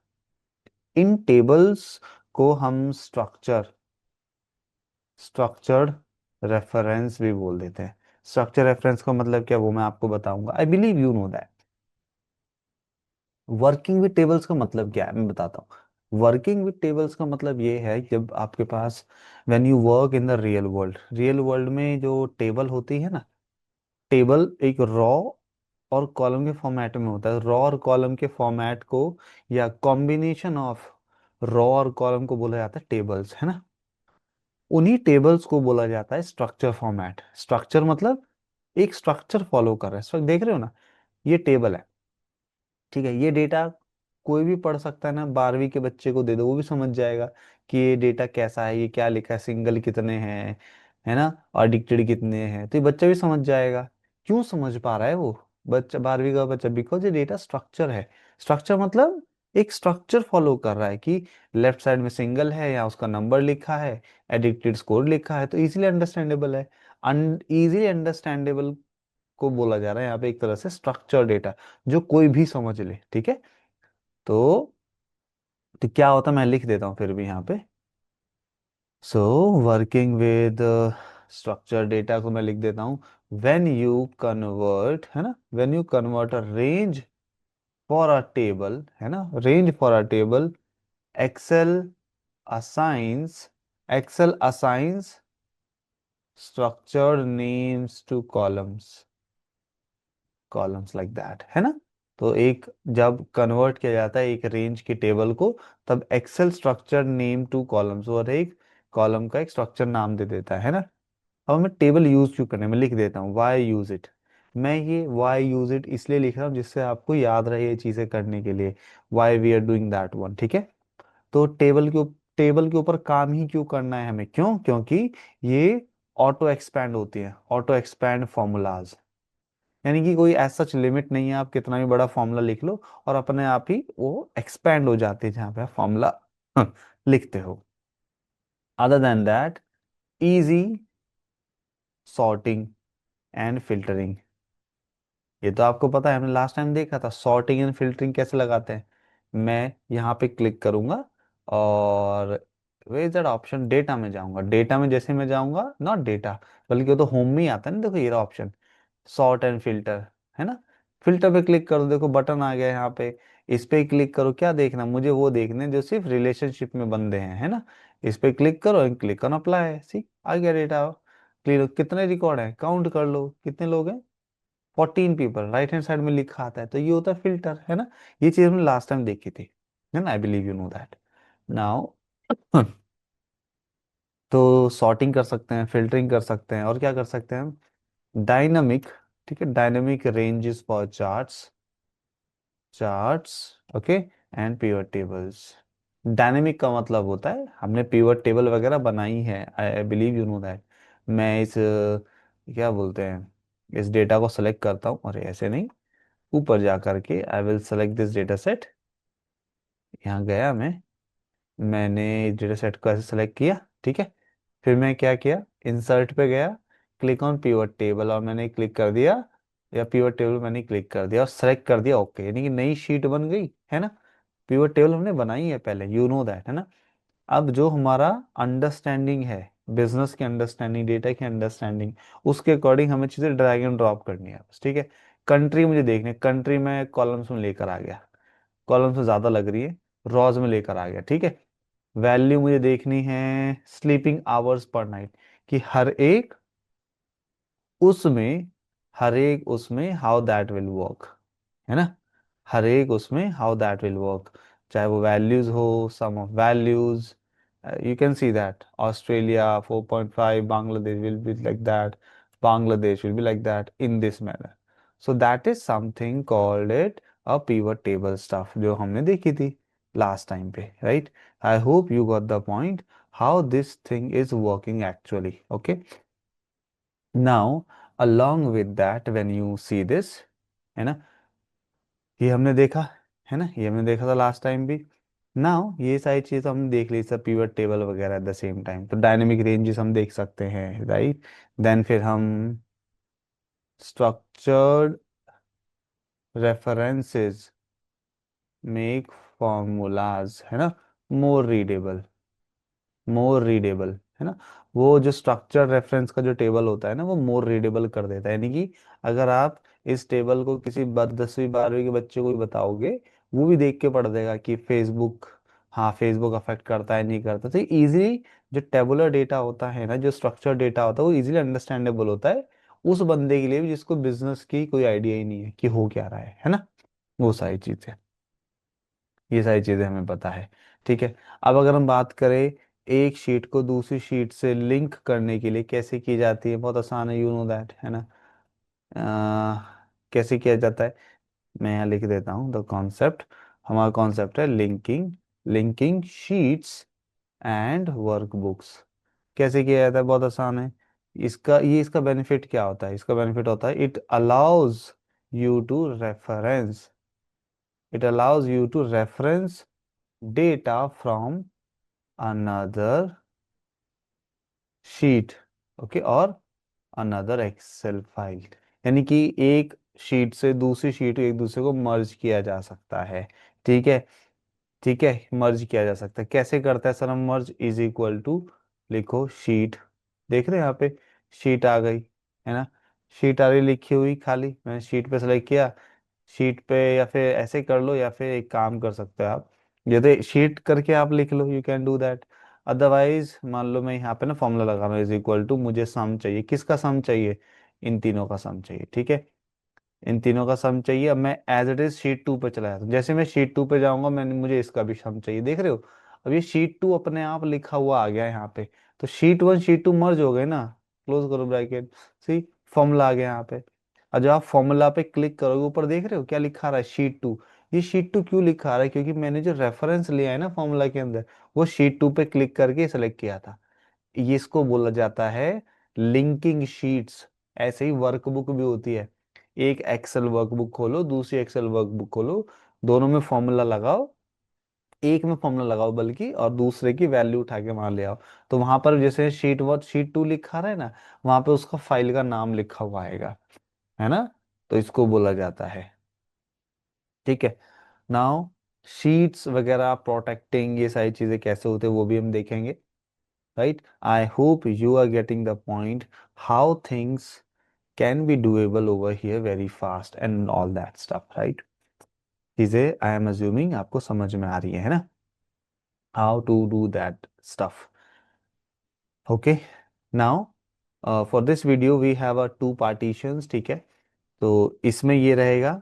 In tables को हम स्ट्रक्चर्ड रेफरेंस भी बोल देते हैं। स्ट्रक्चर रेफरेंस का मतलब क्या, वो मैं आपको बताऊंगा, आई believe you know that. Working with tables का मतलब क्या है, मैं बताता हूँ। वर्किंग विद टेबल्स का मतलब ये है, जब आपके पास, when you work in the real world, real world में जो टेबल होती है ना, टेबल एक रॉ और कॉलम के फॉर्मेट में होता है, रॉ और कॉलम के फॉर्मेट को, या कॉम्बिनेशन ऑफ रॉ और कॉलम को बोला जाता है टेबल्स, है ना। उन्हीं टेबल्स को बोला जाता है स्ट्रक्चर फॉर्मेट। स्ट्रक्चर मतलब एक स्ट्रक्चर फॉलो कर रहा है, देख रहे हो ना, ये टेबल है, ठीक है, ये डेटा कोई भी पढ़ सकता है ना, 12वीं के बच्चे को दे दो वो भी समझ जाएगा कि ये डेटा कैसा है, ये क्या लिखा है, सिंगल कितने हैं, है ना, और डिक्टेड कितने हैं, तो ये बच्चा भी समझ जाएगा। क्यों समझ पा रहा है वो बच्चा, 12वीं का बच्चा, बिकॉज ये डेटा स्ट्रक्चर है। स्ट्रक्चर मतलब एक स्ट्रक्चर फॉलो कर रहा है कि लेफ्ट साइड में सिंगल है या उसका नंबर लिखा है, एडिक्टेड स्कोर लिखा है, तो इजीली अंडरस्टैंडेबल है। इजीली अंडरस्टैंडेबल को बोला जा रहा है यहाँ पे एक तरह से स्ट्रक्चर डेटा, जो कोई भी समझ ले, ठीक है। तो क्या होता है, मैं लिख देता हूँ फिर भी यहाँ पे। So working with structure data को मैं लिख देता हूँ, व्हेन यू कन्वर्ट, है ना, when you convert a range for a table, है ना, range for a table, Excel assigns Excel assigns structured names to columns like that, है ना। तो एक जब कन्वर्ट किया जाता है एक रेंज के टेबल को, तब Excel structure name to columns, और एक कॉलम का एक स्ट्रक्चर नाम दे देता है ना। अब मैं टेबल यूज क्यों करने में लिख देता हूँ, वाई यूज इट। मैं ये वाई यूज इट इसलिए लिख रहा हूँ जिससे आपको याद रहे ये चीजें करने के लिए, why we are doing that one, ठीक है। तो टेबल के ऊपर काम ही क्यों करना है हमें, क्यों, क्योंकि ये ऑटो एक्सपैंड होती है, ऑटो एक्सपैंड फॉर्मूलाज, यानी कि कोई ऐसा सच लिमिट नहीं है, आप कितना भी बड़ा फॉर्मूला लिख लो और अपने आप ही वो एक्सपैंड हो जाते हैं जहां पे आप फॉर्मूला लिखते हो। Other than that, easy sorting and filtering, ये तो आपको पता है, हमने लास्ट टाइम देखा था सॉर्टिंग एंड फिल्टरिंग कैसे लगाते हैं। मैं यहाँ पे क्लिक करूंगा और वे दैट ऑप्शन, डेटा में जाऊंगा, डेटा में जैसे मैं जाऊंगा, नॉट डेटा बल्कि वो तो होम में ही आता है ना, देखो ये रहा ऑप्शन, सॉर्ट एंड फिल्टर, है ना। फिल्टर पे क्लिक करो, देखो बटन आ गया यहाँ पे, इस पे क्लिक करो, क्या देखना मुझे, वो देखने जो सिर्फ रिलेशनशिप में बंदे हैं, है ना। इस पे क्लिक करो एंड क्लिक ऑन अप्लाई, सी आ गया डेटा क्लियर। कितने रिकॉर्ड है काउंट कर लो, कितने लोग हैं, 14 पीपल, राइट हैंड साइड में लिखा आता है, तो ये होता है फिल्टर, है ना। ये चीज हमने लास्ट टाइम देखी थी, है ना, I believe you know that now. तो सॉर्टिंग कर सकते हैं, फिल्टरिंग कर सकते हैं, और क्या कर सकते हैं हम, डायनामिक, ठीक है, dynamic ranges for charts, okay, and pivot tables. Dynamic का मतलब होता है हमने पिवट टेबल वगैरह बनाई है, आई बिलीव यू नो दैट। मैं इस क्या बोलते हैं, इस डेटा को सेलेक्ट करता हूँ, और ऐसे नहीं, ऊपर जा करके I will select this data set, यहाँ गया मैंने इस डेटा सेट को ऐसे सेलेक्ट किया, ठीक है। फिर मैं क्या किया, इंसर्ट पे गया, क्लिक ऑन पिवट टेबल, और मैंने क्लिक कर दिया, या पिवट टेबल मैंने क्लिक कर दिया और सेलेक्ट कर दिया, ओके, यानी कि नई शीट बन गई, है ना। पिवट टेबल हमने बनाई है पहले, यू नो दैट, है ना। अब जो हमारा अंडरस्टैंडिंग है, बिजनेस की अंडरस्टैंडिंग, डेटा की अंडरस्टैंडिंग, उसके अकॉर्डिंग हमें चीजें ड्रैग एंड ड्रॉप करनी है बस, ठीक है। कंट्री मुझे देखनी है, कंट्री में कॉलम्स में लेकर आ गया, कॉलम्स में ज्यादा लग रही है, रॉज में लेकर आ गया, ठीक है। वैल्यू मुझे देखनी है स्लीपिंग आवर्स पर नाइट, कि उसमें हर एक उसमें हाउ दैट विल वर्क, है ना, हर एक उसमें हाउ दैट विल वर्क, चाहे वो वैल्यूज हो, some of values, you can see that Australia 4.5, Bangladesh will be like that, Bangladesh will be like that in this manner. So that is something called it a pivot table stuff, जो हमने देखी थी लास्ट टाइम पे, right. I hope you got the point how this thing is working actually, okay. Now, along with that, when you see this, है ना, ये हमने देखा, है ना, ये हमने देखा था लास्ट टाइम भी। नाउ ये सारी चीज हमने देख ली, सब पिवट टेबल वगैरह एट द सेम टाइम, तो डायनेमिक रेंजेस हम देख सकते हैं, राइट। देन फिर हम स्ट्रक्चर्ड रेफरेंसेस मेक फॉर्मूलाज, है ना, मोर रीडेबल, मोर रीडेबल, है ना। वो जो स्ट्रक्चर रेफरेंस का जो टेबल होता है ना, वो मोर रीडेबल कर देता है, यानी कि अगर आप इस टेबल को किसी 10वीं 12वीं के बच्चे को भी बताओगे, वो भी देख के पढ़ देगा कि फेसबुक, हाँ फेसबुक अफेक्ट करता है नहीं करता, तो इजीली जो टेबुलर डेटा होता है ना, जो स्ट्रक्चर डेटा होता है, वो इजीली अंडरस्टैंडेबल होता है उस बंदे के लिए भी जिसको बिजनेस की कोई आइडिया ही नहीं है कि हो क्या रहा है ना, वो सारी चीजें, ये सारी चीजें हमें पता है, ठीक है। अब अगर हम बात करें एक शीट को दूसरी शीट से लिंक करने के लिए कैसे की जाती है, बहुत आसान है, यू नो दैट, है ना। कैसे किया जाता है, मैं यहाँ लिख देता हूँ द कॉन्सेप्ट। हमारा कॉन्सेप्ट है linking, linking sheets and workbooks. कैसे किया जाता है, बहुत आसान है। इसका बेनिफिट क्या होता है, इसका बेनिफिट होता है it allows you to reference, it allows you to reference data from another sheet, okay, और अनदर एक्सेल फाइल, यानी कि एक शीट से दूसरी शीट एक दूसरे को मर्ज किया जा सकता है, ठीक है, ठीक है, मर्ज किया जा सकता है। कैसे करता है सर हम मर्ज, इज इक्वल टू, लिखो शीट, देख रहे हैं यहाँ पे, शीट आ गई, है ना। शीट आ रही लिखी हुई खाली, मैंने शीट पे सेलेक्ट किया। शीट पे, या फिर ऐसे कर लो, या फिर एक काम कर सकते हो आप, यदि शीट करके आप लिख लो, you can do that. Otherwise मान लो मैं यहाँ पे ना फॉर्मूला लगा रहा हूँ, इज इक्वल टू, मुझे सम चाहिए, किसका सम चाहिए, इन तीनों का सम चाहिए, ठीक है। इन तीनों का सम चाहिए। अब मैं as it is sheet two पे चला जाता हूँ, जैसे मैं शीट टू पे जाऊंगा, मैंने मुझे इसका भी सम चाहिए, देख रहे हो। अब ये शीट टू अपने आप लिखा हुआ आ गया है यहाँ पे, तो sheet one sheet two merge हो गए ना, क्लोज करो ब्रैकेट, सी, फॉर्मूला आ गया यहाँ पे। और जब आप फॉर्मूला पे क्लिक करोगे, ऊपर देख रहे हो क्या लिखा रहा है, शीट टू। ये शीट टू क्यों लिखा रहा है, क्योंकि मैंने जो रेफरेंस लिया है ना फॉर्मूला के अंदर, वो शीट टू पे क्लिक करके सेलेक्ट किया था। ये इसको बोला जाता है लिंकिंग शीट्स। ऐसे ही वर्कबुक भी होती है, एक एक्सेल वर्कबुक खोलो, दूसरी एक्सेल वर्कबुक खोलो, दोनों में फॉर्मूला लगाओ, एक में फॉर्मूला लगाओ बल्कि, और दूसरे की वैल्यू उठा के वहां ले आओ। तो वहां पर जैसे शीट वन शीट टू लिखा रहा है ना, वहां पे उसका फाइल का नाम लिखा हुआ आएगा, है ना। तो इसको बोला जाता है, ठीक है। नाउ शीट्स वगैरह प्रोटेक्टिंग, ये सारी चीजें कैसे होते हैं वो भी हम देखेंगे, right? I hope you are getting the point how things can be doable over here very fast and all that stuff, right? चीजें I am assuming आपको समझ में आ रही है ना, how to do that stuff. Okay, now for this video we have a two partitions, ठीक है। तो इसमें ये रहेगा।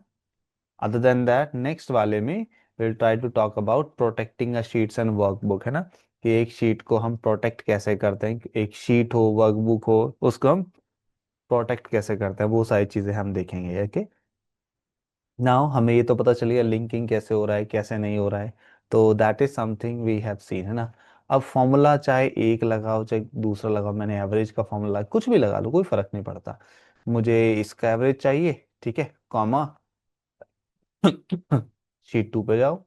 अदर देन दैट नेक्स्ट वाले में will try to talk about protecting a sheets and workbook, है ना, कि एक शीट को हम प्रोटेक्ट कैसे करते हैं, एक शीट हो वर्कबुक हो उसको हम प्रोटेक्ट कैसे करते हैं, वो सारी चीजें हम देखेंगे, ओके। नाउ हमें ये तो पता चल गया लिंकिंग कैसे हो रहा है कैसे नहीं हो रहा है, तो that is something we have seen, है ना। अब फॉर्मूला चाहे एक लगाओ चाहे दूसरा लगाओ, मैंने एवरेज का फॉर्मूला कुछ भी लगा लो, कोई फर्क नहीं पड़ता। मुझे इसका एवरेज चाहिए, ठीक है, कॉमा शीट टू पे जाओ,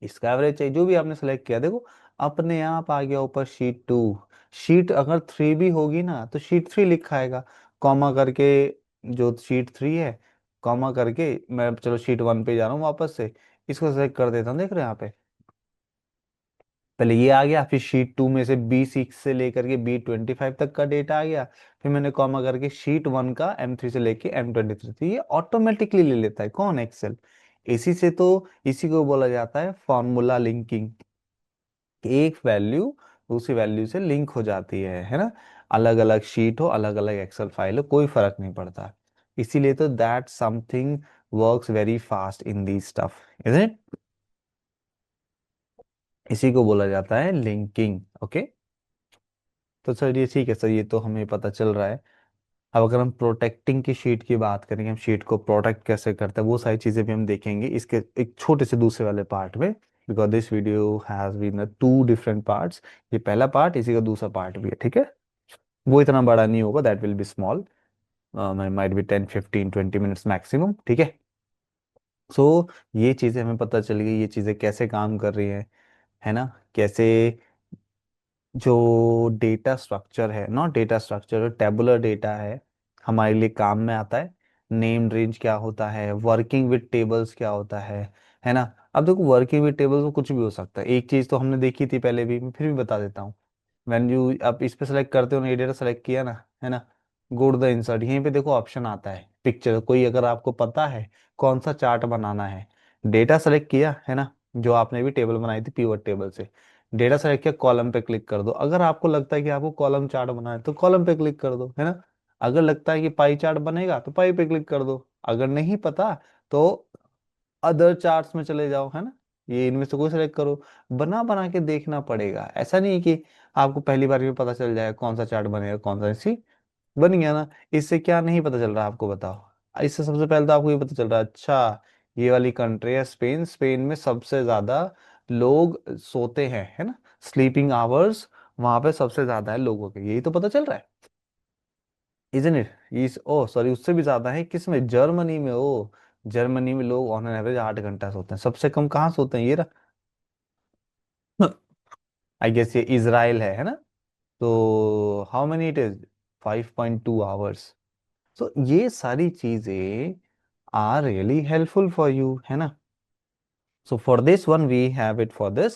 इसका एवरेज चाहिए, जो भी आपने सेलेक्ट किया, देखो अपने आप आ गया ऊपर शीट टू। शीट अगर थ्री भी होगी ना तो शीट थ्री लिखा आएगा, कॉमा करके, जो शीट थ्री है, कॉमा करके, मैं चलो शीट वन पे जा रहा हूँ वापस से, इसको सेलेक्ट कर देता हूँ, देख रहे हैं यहाँ पे, पहले ये आ गया, फिर शीट टू में से B6 से लेकर के B25 तक का डेटा आ गया, फिर मैंने कॉमा करके शीट वन का M3 से लेके M23, तो ये ऑटोमेटिकली ले लेता है कौन, एक्सेल। इसी से तो, इसी को बोला जाता है फॉर्मूला लिंकिंग, एक वैल्यू दूसरी वैल्यू से लिंक हो जाती है ना। अलग अलग शीट हो, अलग अलग एक्सेल फाइल हो, कोई फर्क नहीं पड़ता। इसीलिए तो that something works very fast in the stuff, is it. इसी को बोला जाता है लिंकिंग, ओके। तो सर ये ठीक है सर, ये तो हमें पता चल रहा है। अब अगर हम प्रोटेक्टिंग की शीट की बात करेंगे, हम शीट को प्रोटेक्ट कैसे करते हैं, वो सारी चीजें भी हम देखेंगे इसके एक छोटे से दूसरे वाले पार्ट में, because this video has been two different parts. ये पहला पार्ट, इसी का दूसरा पार्ट भी है, ठीक है। वो इतना बड़ा नहीं होगा, that will be small, might be 10 15 20 minutes maximum, ठीक है। सो ये चीजें हमें पता चल गई, ये चीजें कैसे काम कर रही हैं, है ना, कैसे जो डेटा स्ट्रक्चर है, not data structure, tabular data है, हमारे लिए काम में आता है। नेम रेंज क्या होता है, वर्किंग विद टेबल्स क्या होता है ना। अब देखो वर्किंग विद टेबल्स में कुछ भी हो सकता है, एक चीज तो हमने देखी थी पहले भी, मैं फिर भी बता देता हूँ। व्हेन यू आप इस पे सेलेक्ट करते हो ना, ये डेटा सेलेक्ट किया ना, है ना, गो टू द इंसर्ट, यहीं पे देखो ऑप्शन आता है पिक्चर, कोई अगर आपको पता है कौन सा चार्ट बनाना है, डेटा सेलेक्ट किया है ना, जो आपने भी टेबल बनाई थी पिवट टेबल से, डेटा सेलेक्ट किया, कॉलम पे क्लिक कर दो, अगर आपको लगता है कि आपको कॉलम चार्ट बनाना है तो कॉलम पे क्लिक कर दो, है ना। अगर लगता है कि पाई चार्ट बनेगा तो पाई पे क्लिक कर दो, अगर नहीं पता तो अदर चार्ट्स में चले जाओ, है ना, ये इनमें से कोई सेलेक्ट करो। बना बना के देखना पड़ेगा, ऐसा नहीं है कि आपको पहली बार में पता चल जाएगा कौन सा चार्ट बनेगा कौन सा, सी बन गया ना। इससे क्या नहीं पता चल रहा आपको, बताओ। इससे सबसे पहले तो आपको ये पता चल रहा है, अच्छा ये वाली कंट्री है स्पेन, स्पेन में सबसे ज्यादा लोग सोते हैं, है ना, स्लीपिंग आवर्स वहां पे सबसे ज्यादा है लोगों के, यही तो पता चल रहा है, इजन इट। इस ओ सॉरी, उससे भी ज्यादा है किसमें, जर्मनी में। ओ जर्मनी में लोग ऑन एन एवरेज 8 घंटा सोते हैं, सबसे कम कहाँ सोते हैं, ये रहा। आई गेस ये इजराइल है ना। तो how many it is, 5.2 hours. So ये सारी चीजें are really helpful for you, है ना। So for this one we have it for this,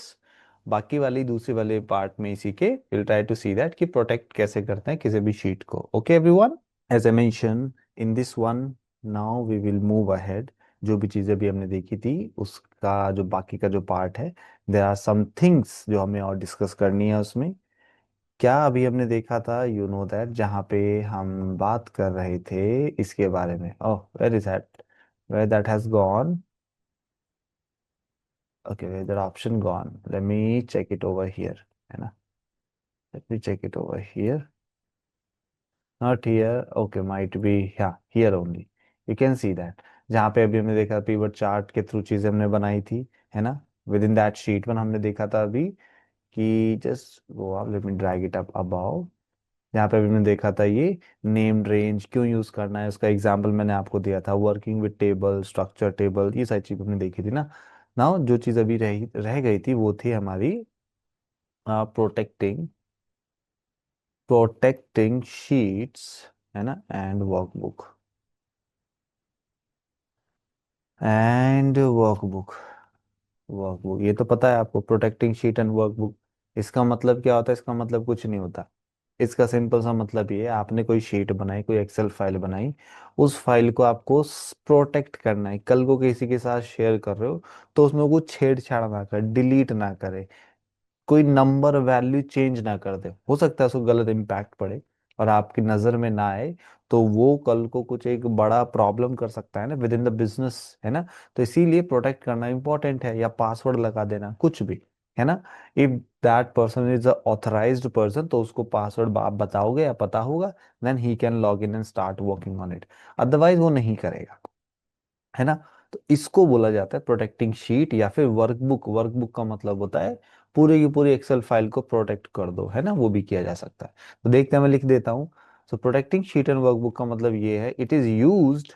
बाकी वाली दूसरे वाले पार्ट में इसी के will try to see that कि प्रोटेक्ट कैसे करते हैं किसी भी शीट को. Okay everyone, as I mention in this one, now we will move ahead. जो भी चीजें भी हमने देखी थी उसका जो बाकी का जो पार्ट है, देयर आर सम थिंग्स जो हमें और डिस्कस करनी है उसमें. क्या अभी हमने देखा था, यू नो दैट, जहाँ पे हम बात कर रहे थे इसके बारे में. Oh, where is that, where that has gone. Okay, where that option gone, let me check it over here, है ना. Let me check it over here. Not here. Okay, might be, हाँ, here only. You can see that. जहाँ पे अभी हमने देखा पीवट चार्ट के थ्रू चीजें हमने बनाई थी, है ना. With in that sheet one हमने देखा था अभी कि just go up, let me drag it up above. यहाँ पे भी मैंने देखा था ये नेम्ड रेंज क्यों यूज करना है, उसका एग्जांपल मैंने आपको दिया था. Working with table, structure table, ये सारी चीज हमने देखी थी ना. नाउ जो चीज अभी रह गई थी वो थी हमारी प्रोटेक्टिंग प्रोटेक्टिंग शीट्स, है ना, and workbook. And workbook, workbook ये तो पता है आपको, प्रोटेक्टिंग शीट एंड वर्कबुक. इसका मतलब क्या होता है? इसका मतलब कुछ नहीं होता. इसका सिंपल सा मतलब ये है, आपने कोई शीट बनाई, कोई एक्सेल फाइल बनाई, उस फाइल को आपको प्रोटेक्ट करना है. कल को किसी के साथ शेयर कर रहे हो तो उसमें कुछ छेड़छाड़ ना करे, डिलीट ना करे, कोई नंबर वैल्यू चेंज ना कर दे. हो सकता है उसको गलत इम्पैक्ट पड़े और आपकी नजर में ना आए, तो वो कल को कुछ एक बड़ा प्रॉब्लम कर सकता है ना विद इन द बिजनेस, है ना. तो इसीलिए प्रोटेक्ट करना इंपॉर्टेंट है, या पासवर्ड लगा देना, कुछ भी, है ना. If that person is a authorized person, तो उसको पासवर्ड आप बताओगे या पता होगा, then he can log in and start working on it. Otherwise वो नहीं करेगा, है ना. तो इसको बोला जाता है प्रोटेक्टिंग शीट या फिर वर्कबुक. वर्कबुक का मतलब होता है पूरी की पूरी एक्सेल फाइल को प्रोटेक्ट कर दो, है ना, वो भी किया जा सकता है. तो देखते हैं, मैं लिख देता हूँ. So protecting sheet and workbook का मतलब ये है, it is used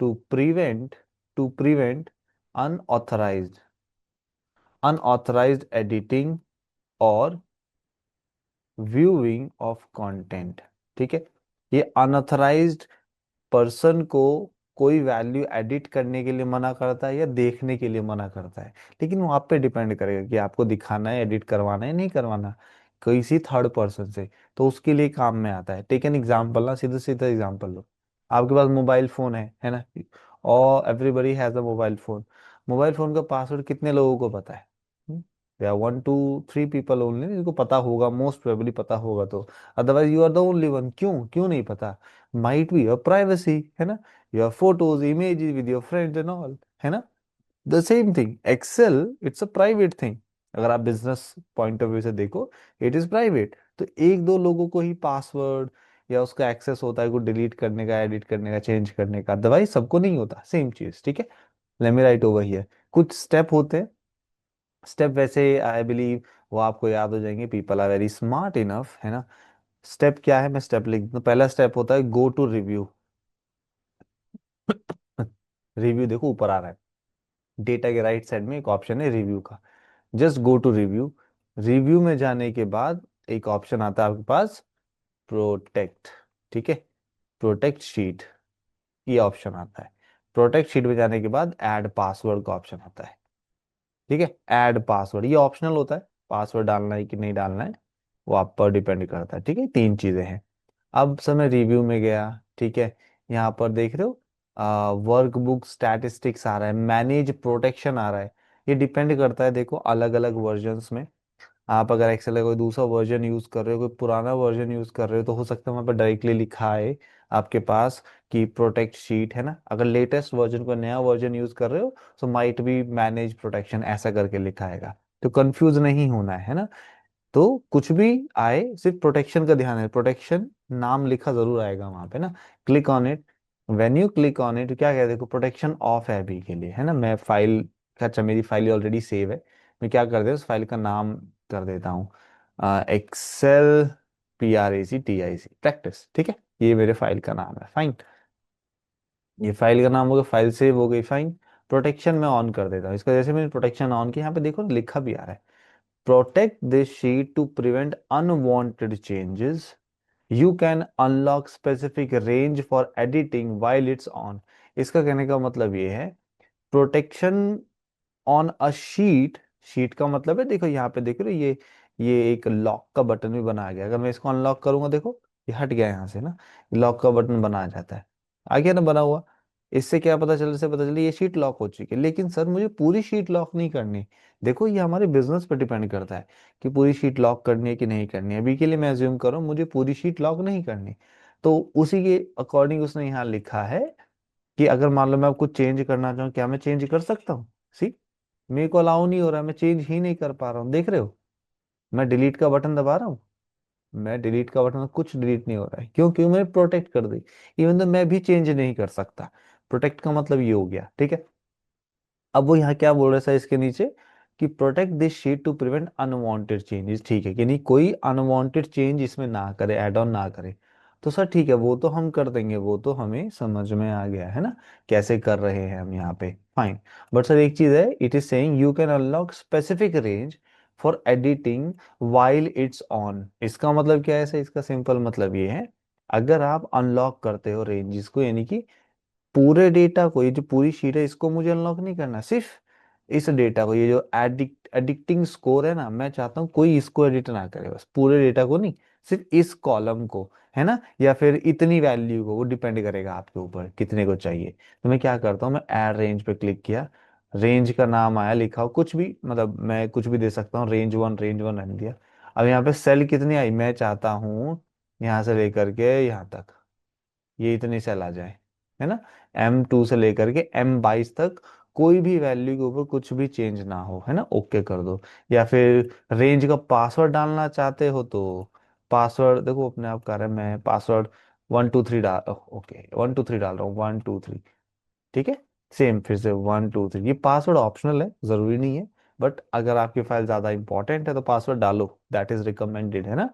to prevent to prevent unauthorized unauthorized editing और व्यूइंग ऑफ कंटेंट. ठीक है. ये अनऑथराइज्ड पर्सन को कोई वैल्यू एडिट करने के लिए मना करता है या देखने के लिए मना करता है, लेकिन वो आप पे डिपेंड करेगा कि आपको दिखाना है, एडिट करवाना है, नहीं करवाना, किसी थर्ड पर्सन से. तो उसके लिए काम में आता है. टेक एन एग्जाम्पल ना, सीधा सीधा एग्जाम्पल लो. आपके पास मोबाइल फोन है ना, और everybody has a mobile phone. Mobile phone का पासवर्ड कितने लोगों को पता है? One two three people only जिनको पता होगा, मोस्ट प्रोबेबली पता होगा. तो otherwise you are the only one. क्यों क्यों नहीं पता? माइट बी योर प्राइवेसी, है ना, your photos, images with your friends and all, है ना. The same thing Excel, it's a private thing. अगर आप बिजनेस पॉइंट ऑफ व्यू से देखो, इट इज प्राइवेट. तो एक दो लोगों को ही पासवर्ड या उसका एक्सेस होता है को डिलीट करने का, एडिट करने का, चेंज करने का. अदरवाइज सबको नहीं होता. सेम चीज, ठीक है. Let me write over here. कुछ स्टेप होते हैं. स्टेप वैसे आई बिलीव वो आपको याद हो जाएंगे. People are very smart enough, है ना. स्टेप क्या है, मैं स्टेप लिख दूं. पहला स्टेप होता है गो टू रिव्यू. रिव्यू देखो ऊपर आ रहा है, डेटा के राइट साइड में एक ऑप्शन है रिव्यू का. Just go to review. Review में जाने के बाद एक ऑप्शन आता है आपके पास, प्रोटेक्ट. ठीक है, प्रोटेक्ट शीट, ये ऑप्शन आता है. प्रोटेक्ट शीट में जाने के बाद ऐड पासवर्ड का ऑप्शन आता है. ठीक है, ऐड पासवर्ड ये ऑप्शनल होता है. पासवर्ड डालना है कि नहीं डालना है वो आप पर डिपेंड करता है. ठीक है, तीन चीजें हैं. अब समय रिव्यू में गया, ठीक है. यहाँ पर देख रहे हो वर्कबुक स्टैटिस्टिक्स आ रहा है, मैनेज प्रोटेक्शन आ रहा है. ये डिपेंड करता है, देखो अलग अलग वर्जन्स में. आप अगर एक्सेल का कोई दूसरा वर्जन यूज कर रहे हो, कोई पुराना वर्जन यूज कर रहे हो, तो हो सकता है वहां पर डायरेक्टली लिखा है आपके पास कि प्रोटेक्ट शीट, है ना. अगर लेटेस्ट वर्जन को, नया वर्जन यूज कर रहे हो, तो माइट बी मैनेज प्रोटेक्शन ऐसा करके लिखा आएगा. तो कंफ्यूज नहीं होना है ना. तो कुछ भी आए, सिर्फ प्रोटेक्शन का ध्यान है. प्रोटेक्शन नाम लिखा जरूर आएगा वहां पे ना. Click on it. When you click on it, क्या क्या देखो, प्रोटेक्शन ऑफ है अभी के लिए, है ना. मैं फाइल, अच्छा मेरी फाइल ऑलरेडी सेव है. मैं क्या कर दे उस फाइल का नाम कर देता हूँ एक्सेल PRACTIC प्रैक्टिस. ठीक है, ये मेरे फाइल का नाम है. फाइन, ये फाइल का नाम हो गया, फाइल सेव हो गई. फाइन. प्रोटेक्शन मैं ऑन कर देता हूँ इसका. जैसे मैंने प्रोटेक्शन ऑन किया, यहाँ पे देखो लिखा भी आ रहा है, protect this sheet to prevent unwanted changes. You can unlock specific range for editing while it's on. इसका कहने का मतलब ये है, protection on a sheet sheet का मतलब है, देखो यहाँ पे देख रहे हो, ये एक लॉक का बटन भी बना गया। अगर मैं इसको अनलॉक करूंगा, देखो ये हट गया यहाँ से ना, लॉक का बटन बना जाता है, आ गया ना बना हुआ। इससे क्या पता चल से पता चले ये शीट लॉक हो चुकी है। लेकिन सर मुझे पूरी शीट लॉक नहीं करनी। देखो ये हमारे बिजनेस पर डिपेंड करता है कि पूरी शीट लॉक करनी है कि नहीं करनी है। अभी के लिए मैं अज्यूम कर रहा हूँ मुझे पूरी शीट लॉक नहीं करनी, तो उसी के अकॉर्डिंग उसने यहाँ लिखा है कि अगर मान लो मैं कुछ चेंज करना चाहूँ, क्या मैं चेंज कर सकता हूँ? सी, मेरे को अलाउ नहीं हो रहा है, मैं चेंज ही नहीं कर पा रहा हूँ, देख रहे हो? मैं डिलीट का बटन दबा रहा हूँ, मैं डिलीट का बटन, कुछ डिलीट नहीं हो रहा है। क्यों? क्यों? मैंने प्रोटेक्ट कर दी। इवन तो मैं भी चेंज नहीं कर सकता। प्रोटेक्ट का मतलब ये हो गया, ठीक है। अब वो यहाँ क्या बोल रहे सर इसके नीचे, कि protect this sheet to prevent unwanted changes, ठीक है कि नहीं, कोई अनवांटेड चेंज इसमें ना करे, ऐड ऑन ना करे। तो सर ठीक है, वो तो हम कर देंगे, वो तो हमें समझ में आ गया है ना, कैसे कर रहे हैं हम यहाँ पे, फाइन। बट सर एक चीज है, it is saying you can unlock specific range for editing while it's on. इसका मतलब क्या है सर? इसका सिंपल मतलब ये है, अगर आप अनलॉक करते हो रेंजेस को, यानी कि पूरे डेटा को, ये जो पूरी शीट है इसको मुझे अनलॉक नहीं करना, सिर्फ इस डेटा को, ये जो एडिटिंग स्कोर है ना, मैं चाहता हूँ कोई इसको एडिट ना करे, बस पूरे डेटा को नहीं, सिर्फ इस कॉलम को, है ना, या फिर इतनी वैल्यू को, वो डिपेंड करेगा आपके ऊपर कितने को चाहिए। तो मैं क्या करता हूँ, मैं ऐड रेंज पे क्लिक किया, रेंज का नाम आया, लिखा हो कुछ भी, मतलब मैं कुछ भी दे सकता हूँ, रेंज वन रहने दिया। अब यहाँ पे सेल कितनी आई, मैं चाहता हूँ यहाँ से लेकर के यहाँ तक ये इतनी सेल आ जाए, है ना, M2 से लेकर के M22 तक कोई भी वैल्यू के ऊपर कुछ भी चेंज ना हो, है ना, ओके कर दो। या फिर रेंज का पासवर्ड डालना चाहते हो तो पासवर्ड देखो अपने आप कर रहा है, मैं पासवर्ड 123 डाल, ओके 123 डाल रहा हूँ, 123, ठीक है। सेम फिर से 123, ये पासवर्ड ऑप्शनल है, जरूरी नहीं है, बट अगर आपकी फाइल ज्यादा इंपॉर्टेंट है तो पासवर्ड डालो, दैट इज रिकमेंडेड, है ना।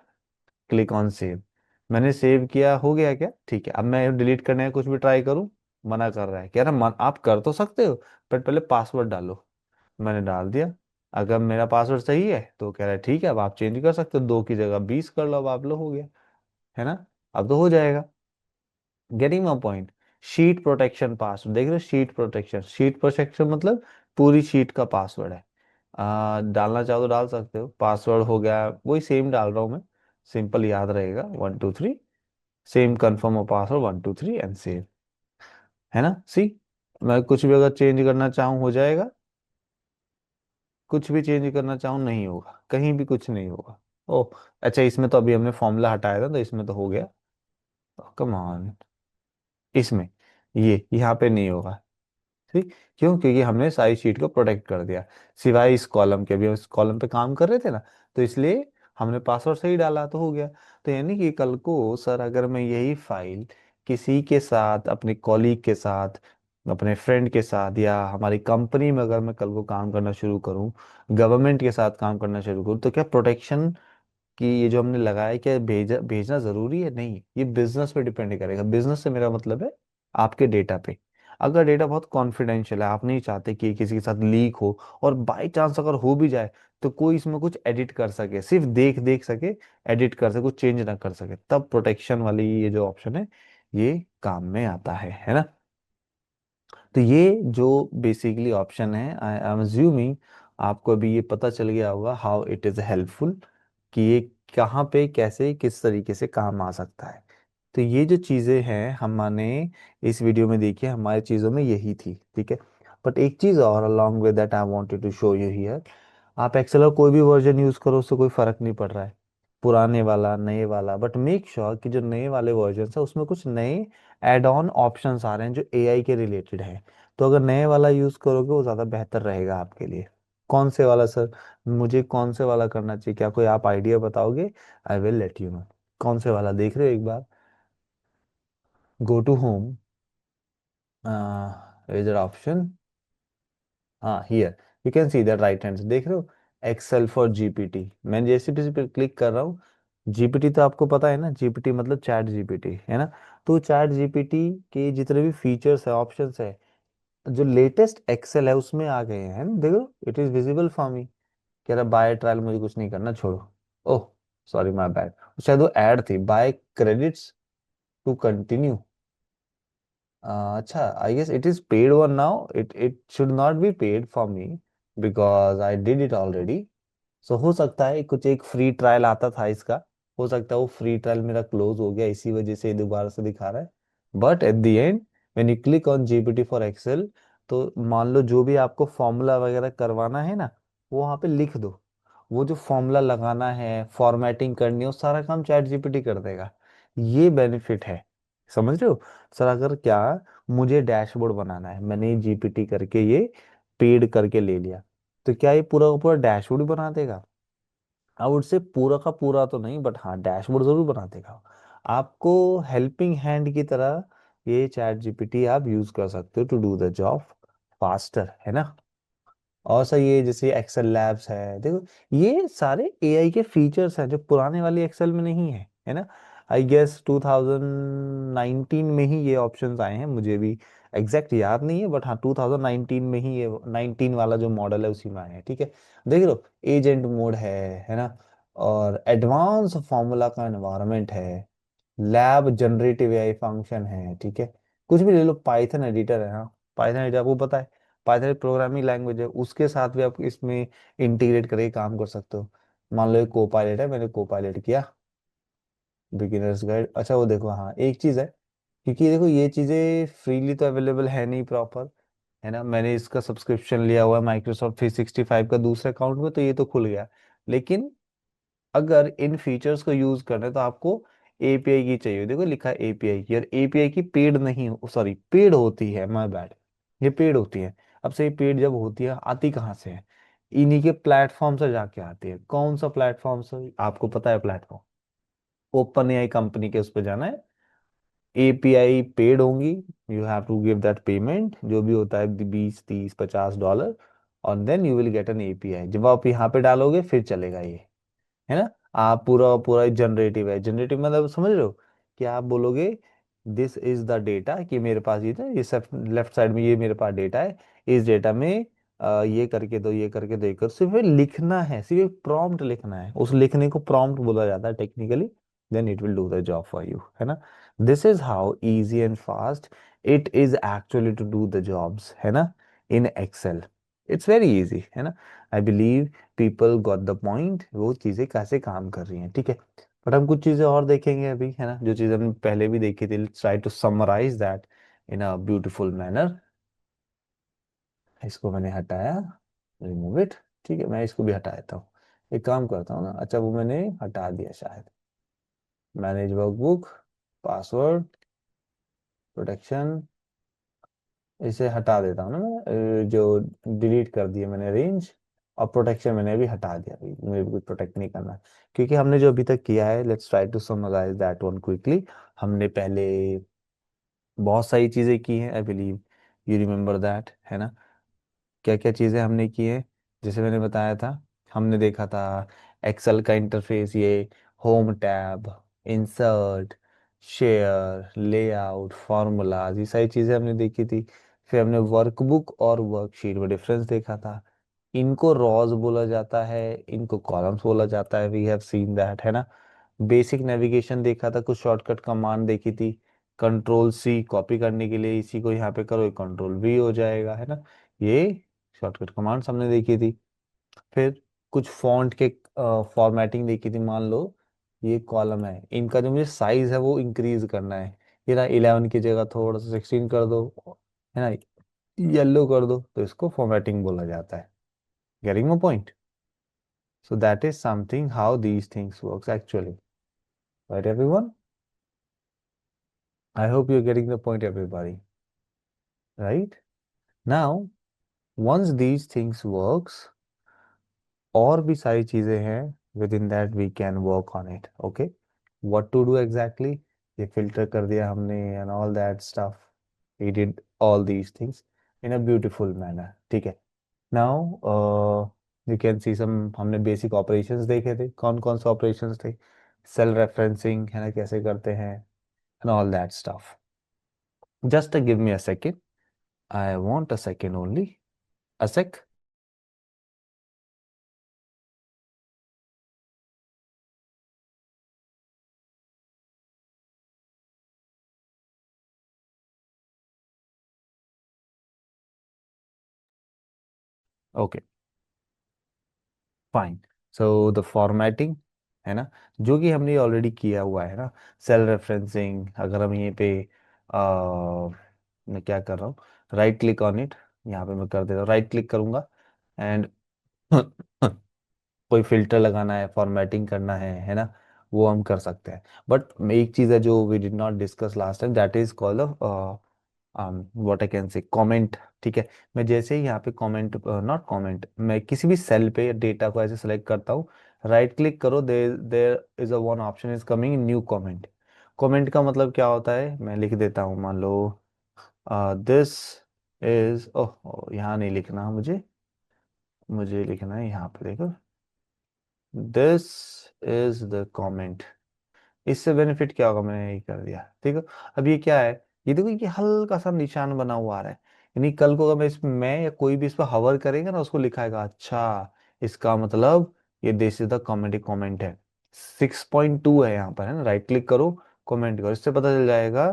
क्लिक ऑन सेव, मैंने सेव किया, हो गया क्या? ठीक है। अब मैं डिलीट करने का कुछ भी ट्राई करूं, मना कर रहा है, कह रहा है आप कर तो सकते हो बट पहले पासवर्ड डालो। मैंने डाल दिया, अगर मेरा पासवर्ड सही है तो कह रहा है ठीक है, अब आप चेंज कर सकते हो, 2 की जगह 20 कर लो, अब आप लो, हो गया, है ना। अब तो हो जाएगा। Getting my point. Sheet protection password देख रहे हो, शीट प्रोटेक्शन, शीट प्रोटेक्शन मतलब पूरी शीट का पासवर्ड है। डालना चाहो तो डाल सकते हो, पासवर्ड हो गया वही सेम डाल रहा हूँ मैं, सिंपल याद रहेगा 123, सेम कन्फर्म और पासवर्ड 123 एंड सेव, है ना। सी, मैं कुछ भी अगर चेंज करना चाहूँ हो जाएगा, कुछ भी चेंज करना चाहूँ नहीं होगा, कहीं भी कुछ नहीं होगा। ओह अच्छा, इसमें तो अभी हमने फॉर्मूला हटाया था तो इसमें तो हो गया, कम ऑन, इसमें ये यहाँ पे नहीं होगा, ठीक। क्यों? क्योंकि हमने सारी शीट को प्रोटेक्ट कर दिया, सिवाय इस कॉलम के, अभी हम इस कॉलम पे काम कर रहे थे ना, तो इसलिए हमने पासवर्ड सही डाला तो हो गया। तो यानी कि कल को सर अगर मैं यही फाइल किसी के साथ, अपने कॉलीग के साथ, अपने फ्रेंड के साथ, या हमारी कंपनी में अगर मैं कल को काम करना शुरू करूं, गवर्नमेंट के साथ काम करना शुरू करूं, तो क्या प्रोटेक्शन कि ये जो हमने लगाया है क्या भेजना जरूरी है? नहीं, ये बिजनेस पे डिपेंड करेगा। बिजनेस से मेरा मतलब है आपके डेटा पे। अगर डेटा बहुत कॉन्फिडेंशियल है, आप नहीं चाहते कि ये किसी के साथ लीक हो, और बाई चांस अगर हो भी जाए तो कोई इसमें कुछ एडिट कर सके, सिर्फ देख देख सके, एडिट कर सके, कुछ चेंज ना कर सके, तब प्रोटेक्शन वाली ये जो ऑप्शन है ये काम में आता है ना। तो ये जो बेसिकली ऑप्शन है, आई एम अज्यूमिंग आपको अभी ये पता चल गया होगा हाउ इट इज हेल्पफुल, कि ये कहाँ पे कैसे किस तरीके से काम आ सकता है। तो ये जो चीज़ें हैं हमने इस वीडियो में देखी, हमारी चीज़ों में यही थी, ठीक है। बट एक चीज़ और along with that I wanted to show you here, आप एक्सेल का कोई भी वर्जन यूज़ करो, उससे कोई फर्क नहीं पड़ रहा है, पुराने वाला नए वाला, बट मेक श्योर कि जो नए वाले वर्जन है उसमें कुछ नए एड ऑन ऑप्शंस आ रहे हैं जो एआई के रिलेटेड हैं। तो अगर नए वाला यूज़ करोगे वो ज़्यादा बेहतर रहेगा आपके लिए। कौन से वाला सर? मुझे कौन से वाला करना चाहिए, क्या कोई आप आइडिया बताओगे? I will let you know. कौन से वाला देख रहे हो एक बार? गो टू होम, इधर ऑप्शन, हाँ here, you can see that right hand, देख रहे हो, एक्सेल फॉर जीपीटी। मैं जैसे भी इस पे क्लिक कर रहा हूँ, जीपीटी तो आपको पता है ना, जीपीटी मतलब चैट जीपीटी, है ना। तो चैट जीपीटी के जितने भी फीचर्स है, ऑप्शंस है, जो लेटेस्ट एक्सेल है उसमें आ गए हैं, देखो it is visible for me. कह रहा बाय ट्रायल, मुझे कुछ नहीं करना, छोड़ो। ओह सॉरी माय बैड, शायद वो ऐड थी, बाय क्रेडिट्स टू कंटिन्यू। अच्छा, I guess it is paid one now, it it should not be paid for me. Because I did it already. So हो सकता है कुछ एक फ्री ट्रायल आता था इसका, हो सकता है वो फ्री ट्रायल मेरा क्लोज हो गया, इसी वजह से ये दोबारा से दिखा रहा है। But at the end when you click on GPT for Excel, तो मान लो जो भी आपको फॉर्मूला वगैरह करवाना है ना, वो वहाँ पे लिख दो। वो जो फॉर्मूला लगाना है, फॉर्मेटिंग करनी है, वो सारा काम चैट जीपीटी कर देगा। ये बेनिफिट है, समझ रहे हो? सर अगर क्या मुझे डैशबोर्ड बनाना है, मैंने जीपीटी करके ये पेड करके ले लिया, तो क्या ये पूरा का पूरा डैशबोर्ड बना देगा? आई वुड से पूरा का पूरा तो नहीं, बट हाँ डैशबोर्ड जरूर बना देगा। आपको हेल्पिंग हैंड की तरह ये चैट जीपीटी आप यूज कर सकते हो to do the job faster, है ना? और सर ये जैसे एक्सेल लैब्स है, देखो ये सारे एआई के फीचर्स हैं जो पुराने वाली एक्सेल में नहीं है, है ना? आई गेस 2019 में ही ये ऑप्शंस आए हैं, मुझे भी एग्जैक्ट याद नहीं है, बट हाँ 2019 में ही ये 19 वाला जो मॉडल है उसी में आए हैं, ठीक है। देख लो एजेंट मोड है ना? और एडवांस फॉर्मूला का एनवायरनमेंट है, लैब जनरेटिव एआई फंक्शन है, ठीक है। कुछ भी ले लो, पाइथन एडिटर है, हाँ पाइथन एडिटर आपको पता है, पाइथन प्रोग्रामिंग लैंग्वेज है, उसके साथ भी आप इसमें इंटीग्रेट करके काम कर सकते हो। मान लो एक कोपायलट है, मैंने कोपायलट किया, बिगिनर्स गाइड, अच्छा वो देखो, हाँ एक चीज है, क्योंकि देखो ये चीजें फ्रीली तो अवेलेबल है नहीं प्रॉपर, है ना? मैंने इसका सब्सक्रिप्शन लिया हुआ है माइक्रोसॉफ्ट 365 का दूसरे अकाउंट में, तो ये तो खुल गया। लेकिन अगर इन फीचर्स को यूज करना है तो आपको एपीआई की चाहिए, देखो लिखा है एपीआई की, और एपीआई की पेड नहीं, सॉरी पेड होती है, माय बैड, ये पेड होती है। अब से ये पेड जब होती है, आती कहाँ से है? इन्हीं के प्लेटफॉर्म से जाके आती है। कौन सा प्लेटफॉर्म से आपको पता है? प्लेटफॉर्म ओपन एआई कंपनी के उस पर जाना है, एपीआई पेड होंगी, you have to give that payment, जो भी होता है 20 30 50 डॉलर, और then you will get an API. जब आप यहाँ पे डालोगे फिर चलेगा ये, है ना? आप पूरा पूरा जनरेटिव है, जनरेटिव मतलब समझ रहे हो? कि आप बोलोगे दिस इज द डेटा, कि मेरे पास ये था, ये सब लेफ्ट साइड में ये मेरे पास डेटा है, इस डेटा में ये करके दो, ये करके दो, ये कर, सिर्फ ये लिखना है, सिर्फ एक प्रॉम्प्ट लिखना है, उस लिखने को प्रॉम्प्ट बोला जाता है technically. Then it will do the job for you, है ना? This is how easy and fast it is actually to do the jobs, है ना? In Excel it's very easy, है ना? I believe people got the point, वो चीजें कैसे काम कर रही हैं, ठीक है। बट हम कुछ चीजें और देखेंगे अभी, है ना? जो चीजें हमने पहले भी देखी थी, let's try to summarise that in a beautiful manner. इसको मैंने हटाया, रिमूव इट, ठीक है, मैं इसको भी हटा देता हूँ। एक काम करता हूँ ना, अच्छा वो मैंने हटा दिया शायद, मैनेज वर्कबुक, पासवर्ड, प्रोटेक्शन, इसे हटा देता हूँ ना मैं, जो डिलीट कर दिया मैंने रेंज, और प्रोटेक्शन मैंने अभी हटा दिया, अभी मुझे भी कुछ प्रोटेक्ट नहीं करना, क्योंकि हमने जो अभी तक किया है, let's try to summarise that one quickly. हमने पहले बहुत सारी चीजें की हैं, I believe you remember that, है ना? क्या क्या चीजें हमने की है, जैसे मैंने बताया था, हमने देखा था एक्सेल का इंटरफेस, ये home tab, insert, share, layout, formulas, ये सारी चीजें हमने देखी थी। फिर हमने वर्कबुक और वर्कशीट में डिफरेंस देखा था। इनको रॉज बोला जाता है, इनको कॉलम्स बोला जाता है, वी हैव सीन दैट, है ना? बेसिक नेविगेशन देखा था, कुछ शॉर्टकट कमांड देखी थी, कंट्रोल सी कॉपी करने के लिए, इसी को यहाँ पे करो, कंट्रोल वी हो जाएगा, है ना? ये शॉर्टकट कमांड्स हमने देखी थी। फिर कुछ फॉन्ट के फॉर्मेटिंग देखी थी, मान लो ये कॉलम है, इनका जो मुझे साइज है वो इंक्रीज करना है, ये ना 11 की जगह थोड़ा सा 16 कर दो, है ना, येलो कर दो, तो इसको फॉर्मेटिंग बोला जाता है। Getting my point? So that is something how these things works actually, right everyone? I hope you are getting the point everybody, right? Now once these things works, और भी सारी चीजें हैं, with in that we can work on it, okay? What to do exactly, ये फिल्टर कर दिया हमने and all that stuff, we did all these things in a beautiful manner, ठीक है। नाउ यू कैन सी सम, हमने बेसिक ऑपरेशंस देखे थे, कौन कौन से ऑपरेशंस थे? सेल रेफरेंसिंग, है ना, कैसे करते हैं, and all that stuff. Just give me a second, I want a second only, a sec. Okay, fine. So the formatting है ना, जो कि हमने ऑलरेडी किया हुआ है ना, सेल रेफरेंसिंग। अगर हम यहीं पे मैं क्या कर रहा हूँ, राइट क्लिक ऑन इट, यहाँ पे मैं कर देता हूँ, राइट क्लिक करूंगा एंड कोई फिल्टर लगाना है, फॉर्मेटिंग करना है ना, वो हम कर सकते हैं। बट एक चीज़ है जो we did not discuss last time, that is called what I can say comment. ठीक है, मैं जैसे ही यहाँ पे कमेंट, नॉट कमेंट, मैं किसी भी सेल पे डेटा को ऐसे सेलेक्ट करता हूँ, राइट क्लिक करो, there there is a one option is coming, new comment. Comment का मतलब क्या होता है, मैं लिख देता हूँ, मान लो दिस इज, ओह यहाँ नहीं लिखना मुझे, मुझे लिखना है यहाँ पे, देखो, दिस इज द कमेंट। इससे बेनिफिट क्या होगा, मैंने यही कर दिया, ठीक है। अब ये क्या है, ये देखो, ये हल्का सा निशान बना हुआ आ रहा है, यानी कल को अगर मैं या कोई भी इस पर हवर करेगा ना, उसको लिखाएगा, अच्छा इसका मतलब ये this is the comedy comment है। 6.2 है यहाँ पर, है ना, राइट क्लिक करो, कमेंट करो, इससे पता चल जाएगा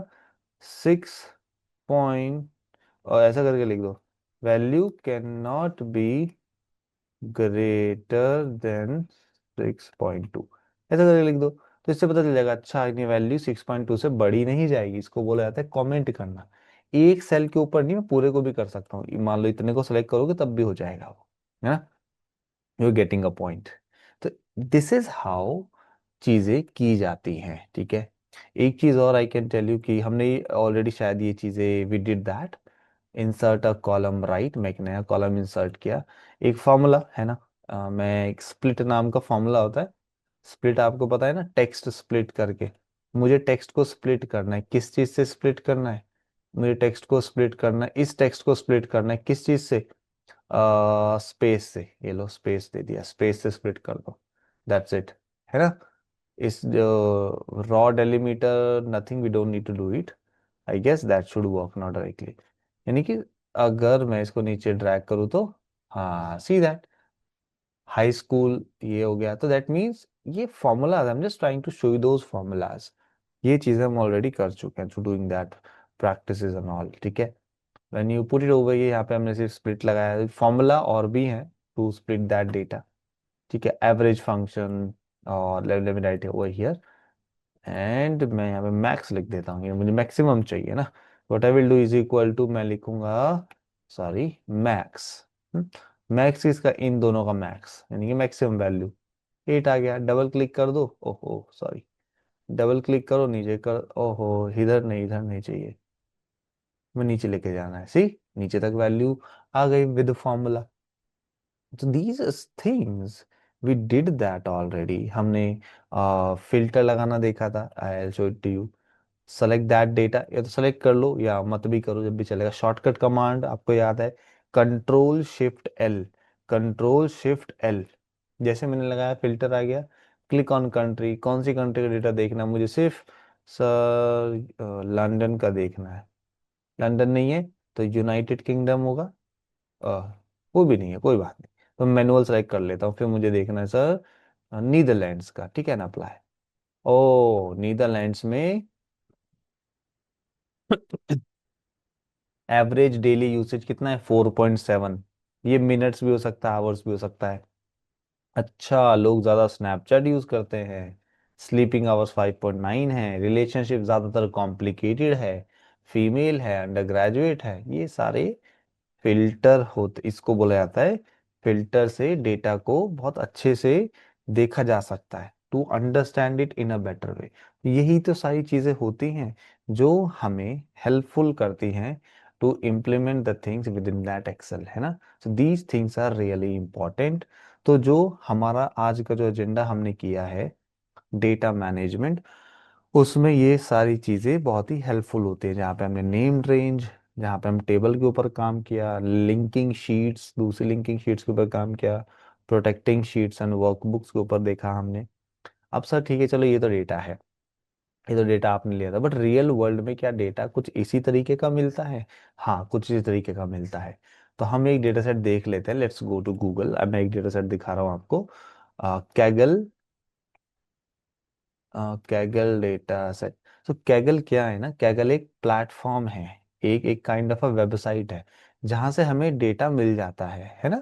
6 और ऐसा करके लिख दो, value can not be greater than 6.2, ऐसा करके लिख दो। तो इससे पता चल जाएगा, अच्छा ये वैल्यू 6.2 से बड़ी नहीं जाएगी, इसको बोला जाता है कमेंट करना। एक सेल के ऊपर नहीं, मैं पूरे को भी कर सकता हूँ, मान लो इतने को सेलेक्ट करोगे तब भी हो जाएगा वो, है ना, यू गेटिंग अ पॉइंट। तो दिस इज हाउ चीजें की जाती हैं, ठीक है। एक चीज और आई कैन टेल यू कि हमने ऑलरेडी शायद ये चीजें we did that, insert a column right, मैं एक नया कॉलम इंसर्ट किया, एक फॉर्मूला है ना, मैं एक स्प्लिट नाम का फॉर्मूला होता है, स्प्लिट आपको पता है ना, टेक्स्ट स्प्लिट करके, मुझे टेक्स्ट को स्प्लिट करना है, किस चीज से स्प्लिट करना है, मुझे टेक्स्ट को स्प्लिट करना है, इस टेक्स्ट को स्प्लिट करना है किस चीज से, स्पेस से, ये लो स्पेस दे दिया, स्पेस से स्प्लिट कर दो, दैट्स इट, है ना। इस raw delimiter nothing, we don't need to do it, I guess that should work not directly, यानी कि अगर मैं इसको नीचे ड्रैग करूँ तो, हाँ सी दैट, हाई स्कूल ये हो गया, तो दैट मीन्स ये formulas, I am just trying to show you those formulas, ये चीजें हम ऑलरेडी कर चुके हैं, to doing that practices and all, ठीक है। When you put it over, ये यहाँ पे हमने सिर्फ स्प्लिट लगाया है, फॉर्मूला और भी है टू स्प्लिट दैट डेटा, ठीक है, एवरेज फंक्शन, और late me write over here, and मैं यहाँ पे मैक्स लिख देता हूँ, ये मुझे मैक्सिमम चाहिए ना, what I will do is equal to, मैं लिखूंगा, सॉरी, मैक्स, मैक्स इसका, इन दोनों का मैक्स, यानी कि मैक्सिमम वैल्यू 8 आ गया, डबल क्लिक कर दो, ओहो सॉरी, डबल क्लिक करो, नीचे कर, ओहो इधर नहीं, इधर नहीं चाहिए, मैं नीचे लेके जाना है, सी, नीचे तक वैल्यू आ गई विद फॉर्मूला। तो these things we did that already, हमने फिल्टर लगाना देखा था, I will show it to you, select that data, या तो सेलेक्ट कर लो या मत भी करो, जब भी चलेगा। शॉर्टकट कमांड आपको याद है, control shift L, control shift L, जैसे मैंने लगाया फिल्टर आ गया, क्लिक ऑन कंट्री, कौन सी कंट्री का डेटा देखना है मुझे, सिर्फ सर लंदन का देखना है, लंदन नहीं है तो यूनाइटेड किंगडम होगा, वो भी नहीं है, कोई बात नहीं, तो मैनुअल सेलेक्ट कर लेता हूँ, फिर मुझे देखना है सर नीदरलैंड्स का, ठीक है ना, अप्लाई, ओ नीदरलैंड्स में एवरेज डेली यूसेज कितना है, 4.7, ये मिनट्स भी हो सकता है, आवर्स भी हो सकता है, अच्छा लोग ज्यादा स्नैपचैट यूज करते हैं, स्लीपिंग आवर्स 5.9 है, रिलेशनशिप ज्यादातर कॉम्प्लिकेटेड है, फीमेल है, अंडर ग्रेजुएट है, ये सारे फिल्टर होते, इसको बोला जाता है फिल्टर, से डेटा को बहुत अच्छे से देखा जा सकता है, to understand it in a better way. यही तो सारी चीजें होती हैं जो हमें हेल्पफुल करती हैं to implement the things with in that excel, है ना। So these things are really important. तो जो हमारा आज का जो एजेंडा हमने किया है, डेटा मैनेजमेंट, उसमें ये सारी चीज़ें बहुत ही हेल्पफुल होती है, जहाँ पे हमने नेम रेंज, जहाँ पे हम टेबल के ऊपर काम किया, लिंकिंग शीट्स, दूसरी लिंकिंग शीट्स के ऊपर काम किया, प्रोटेक्टिंग शीट्स एंड वर्कबुक्स के ऊपर देखा हमने। अब सर ठीक है, चलो ये तो डेटा है, ये तो डेटा आपने लिया था, बट रियल वर्ल्ड में क्या डेटा कुछ इसी तरीके का मिलता है, हाँ कुछ इसी तरीके का मिलता है। तो हम एक डेटा सेट देख लेते हैं, लेट्स गो टू गूगल, अब मैं एक डेटा सेट दिखा रहा हूँ आपको, कैगल, कैगल डेटा सेट। तो कैगल क्या है ना, कैगल एक प्लेटफॉर्म है, एक एक काइंड ऑफ अ वेबसाइट है, जहां से हमें डेटा मिल जाता है ना।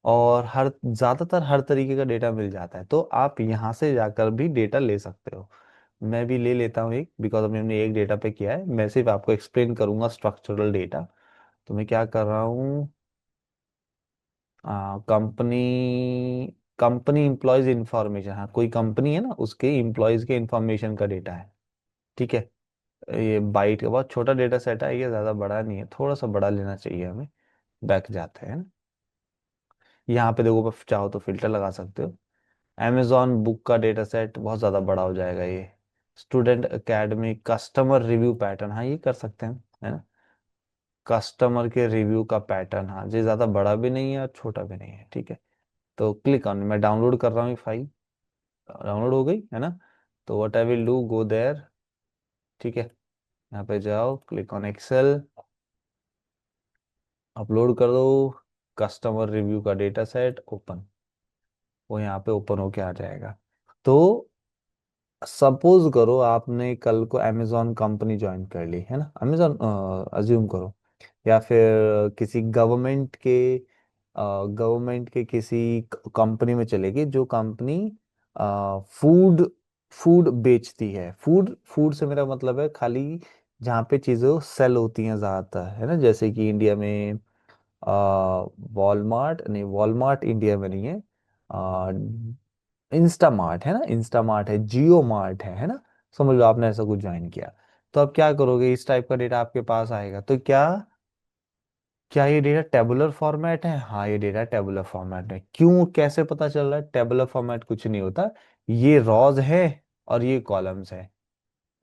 और हर ज़्यादातर हर तरीके का डेटा मिल जाता है, तो आप यहाँ से जाकर भी डेटा ले सकते हो। मैं भी ले लेता हूँ एक, बिकॉज अभी हमने एक डेटा पे किया है। मैं सिर्फ आपको एक्सप्लेन करूंगा स्ट्रक्चरल डेटा। तो मैं क्या कर रहा हूँ, कंपनी कंपनी एम्प्लॉयज इंफॉर्मेशन, हाँ कोई कंपनी है ना, उसके एम्प्लॉयज के इंफॉर्मेशन का डेटा है। ठीक है। ये बाइट का बहुत छोटा डेटा सेट है, ये ज़्यादा बड़ा नहीं है, थोड़ा सा बड़ा लेना चाहिए हमें। बैक जाते हैं ना, यहाँ पे देखो, चाहो तो फिल्टर लगा सकते हो। amazon बुक का डेटा सेट बहुत ज़्यादा बड़ा हो जाएगा ये। Student academy customer review pattern, हाँ ये कर सकते हैं, है ना। कस्टमर के रिव्यू का पैटर्न, हाँ ये ज़्यादा बड़ा भी नहीं है और छोटा भी नहीं है, ठीक है। तो क्लिक ऑन, मैं डाउनलोड कर रहा हूँ ये फाइल, डाउनलोड हो गई है ना। तो what I will do, go there, ठीक है। यहाँ पे जाओ, क्लिक ऑन एक्सेल, अपलोड कर दो, कस्टमर रिव्यू का डेटा सेट ओपन, वो यहाँ पे ओपन होके आ जाएगा। तो सपोज करो आपने कल को अमेजोन कंपनी ज्वाइन कर ली है ना, अमेजोन अज्यूम करो, या फिर किसी गवर्नमेंट के किसी कंपनी में चलेगी, जो कंपनी फूड फूड बेचती है। फूड फूड से मेरा मतलब है खाली जहाँ पे चीज़ें सेल होती हैं ज़्यादातर, है ना, जैसे कि इंडिया में वॉलमार्ट, नहीं वॉलमार्ट इंडिया में नहीं है, इंस्टामार्ट है ना, इंस्टामार्ट है, जियो मार्ट है ना। समझ लो आपने ऐसा कुछ ज्वाइन किया, तो अब क्या करोगे, इस टाइप का डेटा आपके पास आएगा। तो क्या क्या ये डेटा टेबुलर फॉर्मेट है? हाँ ये डेटा टेबुलर फॉर्मेट है। क्यों, कैसे पता चल रहा है? टेबुलर फॉर्मेट कुछ नहीं होता, ये रॉज है और ये कॉलम्स है,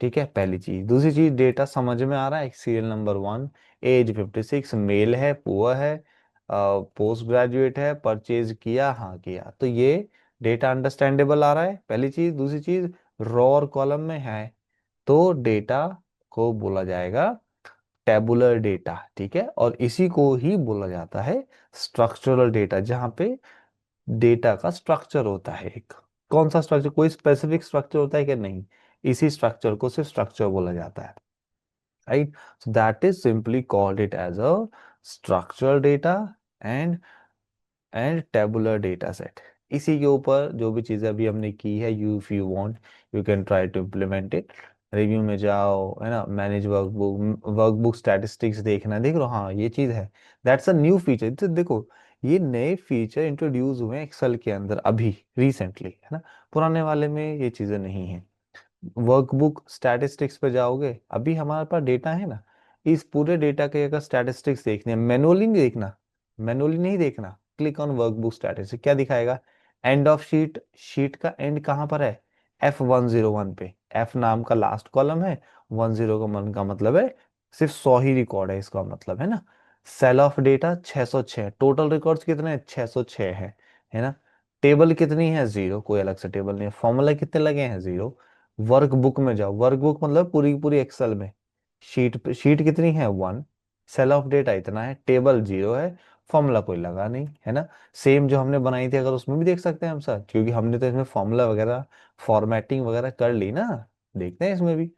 ठीक है। पहली चीज, दूसरी चीज, डेटा समझ में आ रहा है। सीरियल नंबर 1, एज 56, मेल है, पुअर है, पोस्ट ग्रेजुएट है, परचेज किया, हाँ किया, तो ये डेटा अंडरस्टैंडेबल आ रहा है, पहली चीज। दूसरी चीज, रो और कॉलम में है, तो डेटा को बोला जाएगा टेबुलर डेटा, ठीक है। और इसी को ही बोला जाता है स्ट्रक्चरल डेटा, जहां पे डेटा का स्ट्रक्चर होता है एक। कौन सा स्ट्रक्चर, कोई स्पेसिफिक स्ट्रक्चर होता है कि नहीं, इसी स्ट्रक्चर को सिर्फ स्ट्रक्चर बोला जाता है, right. So that is simply called it as a structural data and tabular data set. इसी के ऊपर जो भी चीजें अभी हमने की है, you if you want you can try to implement it. Review में जाओ, है ना, मैनेज वर्कबुक, वर्कबुक स्टैटिस्टिक्स देखना, देख लो, हाँ ये चीज है। दैट्स अ न्यू फीचर, तो देखो ये नए फीचर इंट्रोड्यूस हुए हैं एक्सेल के अंदर अभी रिसेंटली, है ना। पुराने वाले में ये चीजें नहीं है। वर्कबुक स्टैटिस्टिक्स पे जाओगे, अभी हमारे पास डेटा है ना, इस पूरे डेटा के अगर स्टैटिस्टिक्स देखने हैं, मैनुअली नहीं देखना, मैनुअली नहीं देखना, क्लिक ऑन वर्कबुक स्टैटिस्टिक्स, क्या दिखाएगा, एंड ऑफ शीट, शीट का एंड कहाँ पर है, F101 पे, F नाम का लास्ट कॉलम है, 101 का मतलब है सिर्फ 100 ही रिकॉर्ड है, इसका मतलब है ना। Cell of data 606, total records कितने हैं, 606 है ना। टेबल कितनी है, जीरो, कोई अलग से टेबल नहीं है। फॉर्मूला कितने लगे हैं, जीरो। वर्कबुक में जाओ, वर्कबुक मतलब पूरी की पूरी एक्सेल में, शीट कितनी है, 1, सेल ऑफ डेटा इतना है, टेबल जीरो है, फॉर्मूला कोई लगा नहीं, है ना। सेम जो हमने बनाई थी, अगर उसमें भी देख सकते हैं हम सर, क्योंकि हमने तो इसमें फॉर्मूला वगैरह फॉर्मेटिंग वगैरह कर ली ना, देखते हैं इसमें भी।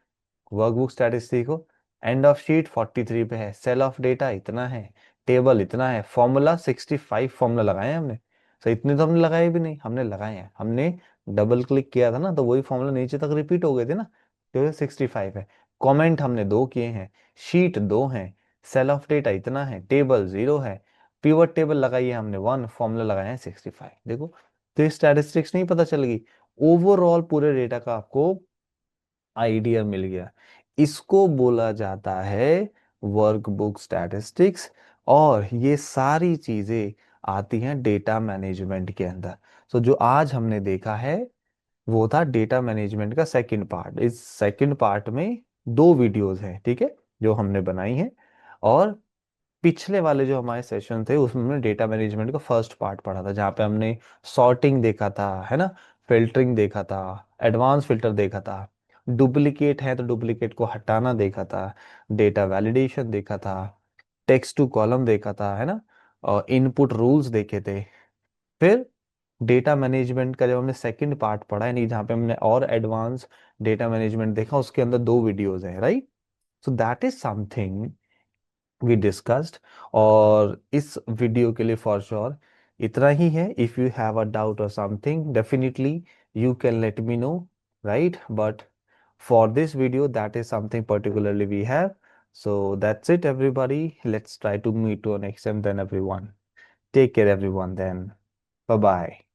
वर्कबुक स्टैटिस्टिक को, एंड ऑफ शीट 43 पे है, सेल ऑफ डेटा इतना है, टेबल इतना है, फॉर्मूला 65 फॉर्मूला लगाए हैं हमने। सो इतने तो हमने लगाए भी नहीं, हमने लगाए हैं, हमने डबल क्लिक किया था ना, तो वही फॉर्मूला नीचे तक रिपीट हो गए थे ना, तो 65 है। कमेंट हमने दो किए हैं, शीट दो हैं, सेल ऑफ डेटा इतना है, टेबल जीरो है, पिवट टेबल लगाई है हमने 1, फॉर्मूला लगाए हैं 65, देखो। तो ये स्टैटिस्टिक्स नहीं पता चल गई, ओवरऑल पूरे डेटा का आपको आइडिया मिल गया। इसको बोला जाता है वर्कबुक स्टैटिस्टिक्स। और ये सारी चीजें आती हैं डेटा मैनेजमेंट के अंदर। तो जो आज हमने देखा है वो था डेटा मैनेजमेंट का सेकंड पार्ट। इस सेकंड पार्ट में दो वीडियोस हैं, ठीक है, जो हमने बनाई हैं। और पिछले वाले जो हमारे सेशन थे उसमें हमने डेटा मैनेजमेंट का फर्स्ट पार्ट पढ़ा था, जहाँ पे हमने सॉर्टिंग देखा था, है ना, फिल्टरिंग देखा था, एडवांस फिल्टर देखा था, डुप्लीकेट है तो डुप्लीकेट को हटाना देखा था, डेटा वैलिडेशन देखा था, टेक्स्ट टू कॉलम देखा था, है ना, और इनपुट रूल्स देखे थे। फिर डेटा मैनेजमेंट का जब हमने सेकंड पार्ट पढ़ा, यानी जहाँ पे हमने और एडवांस डेटा मैनेजमेंट देखा, उसके अंदर दो वीडियोस हैं, right. So that is something we discussed. और इस वीडियो के लिए फॉर श्योर इतना ही है. If you have a doubt और something, definitely you can let me know, right? But for this video, that is something particularly we have. So that's it, everybody. Let's try to meet to our next time then, everyone. Take care, everyone, then. Bye bye.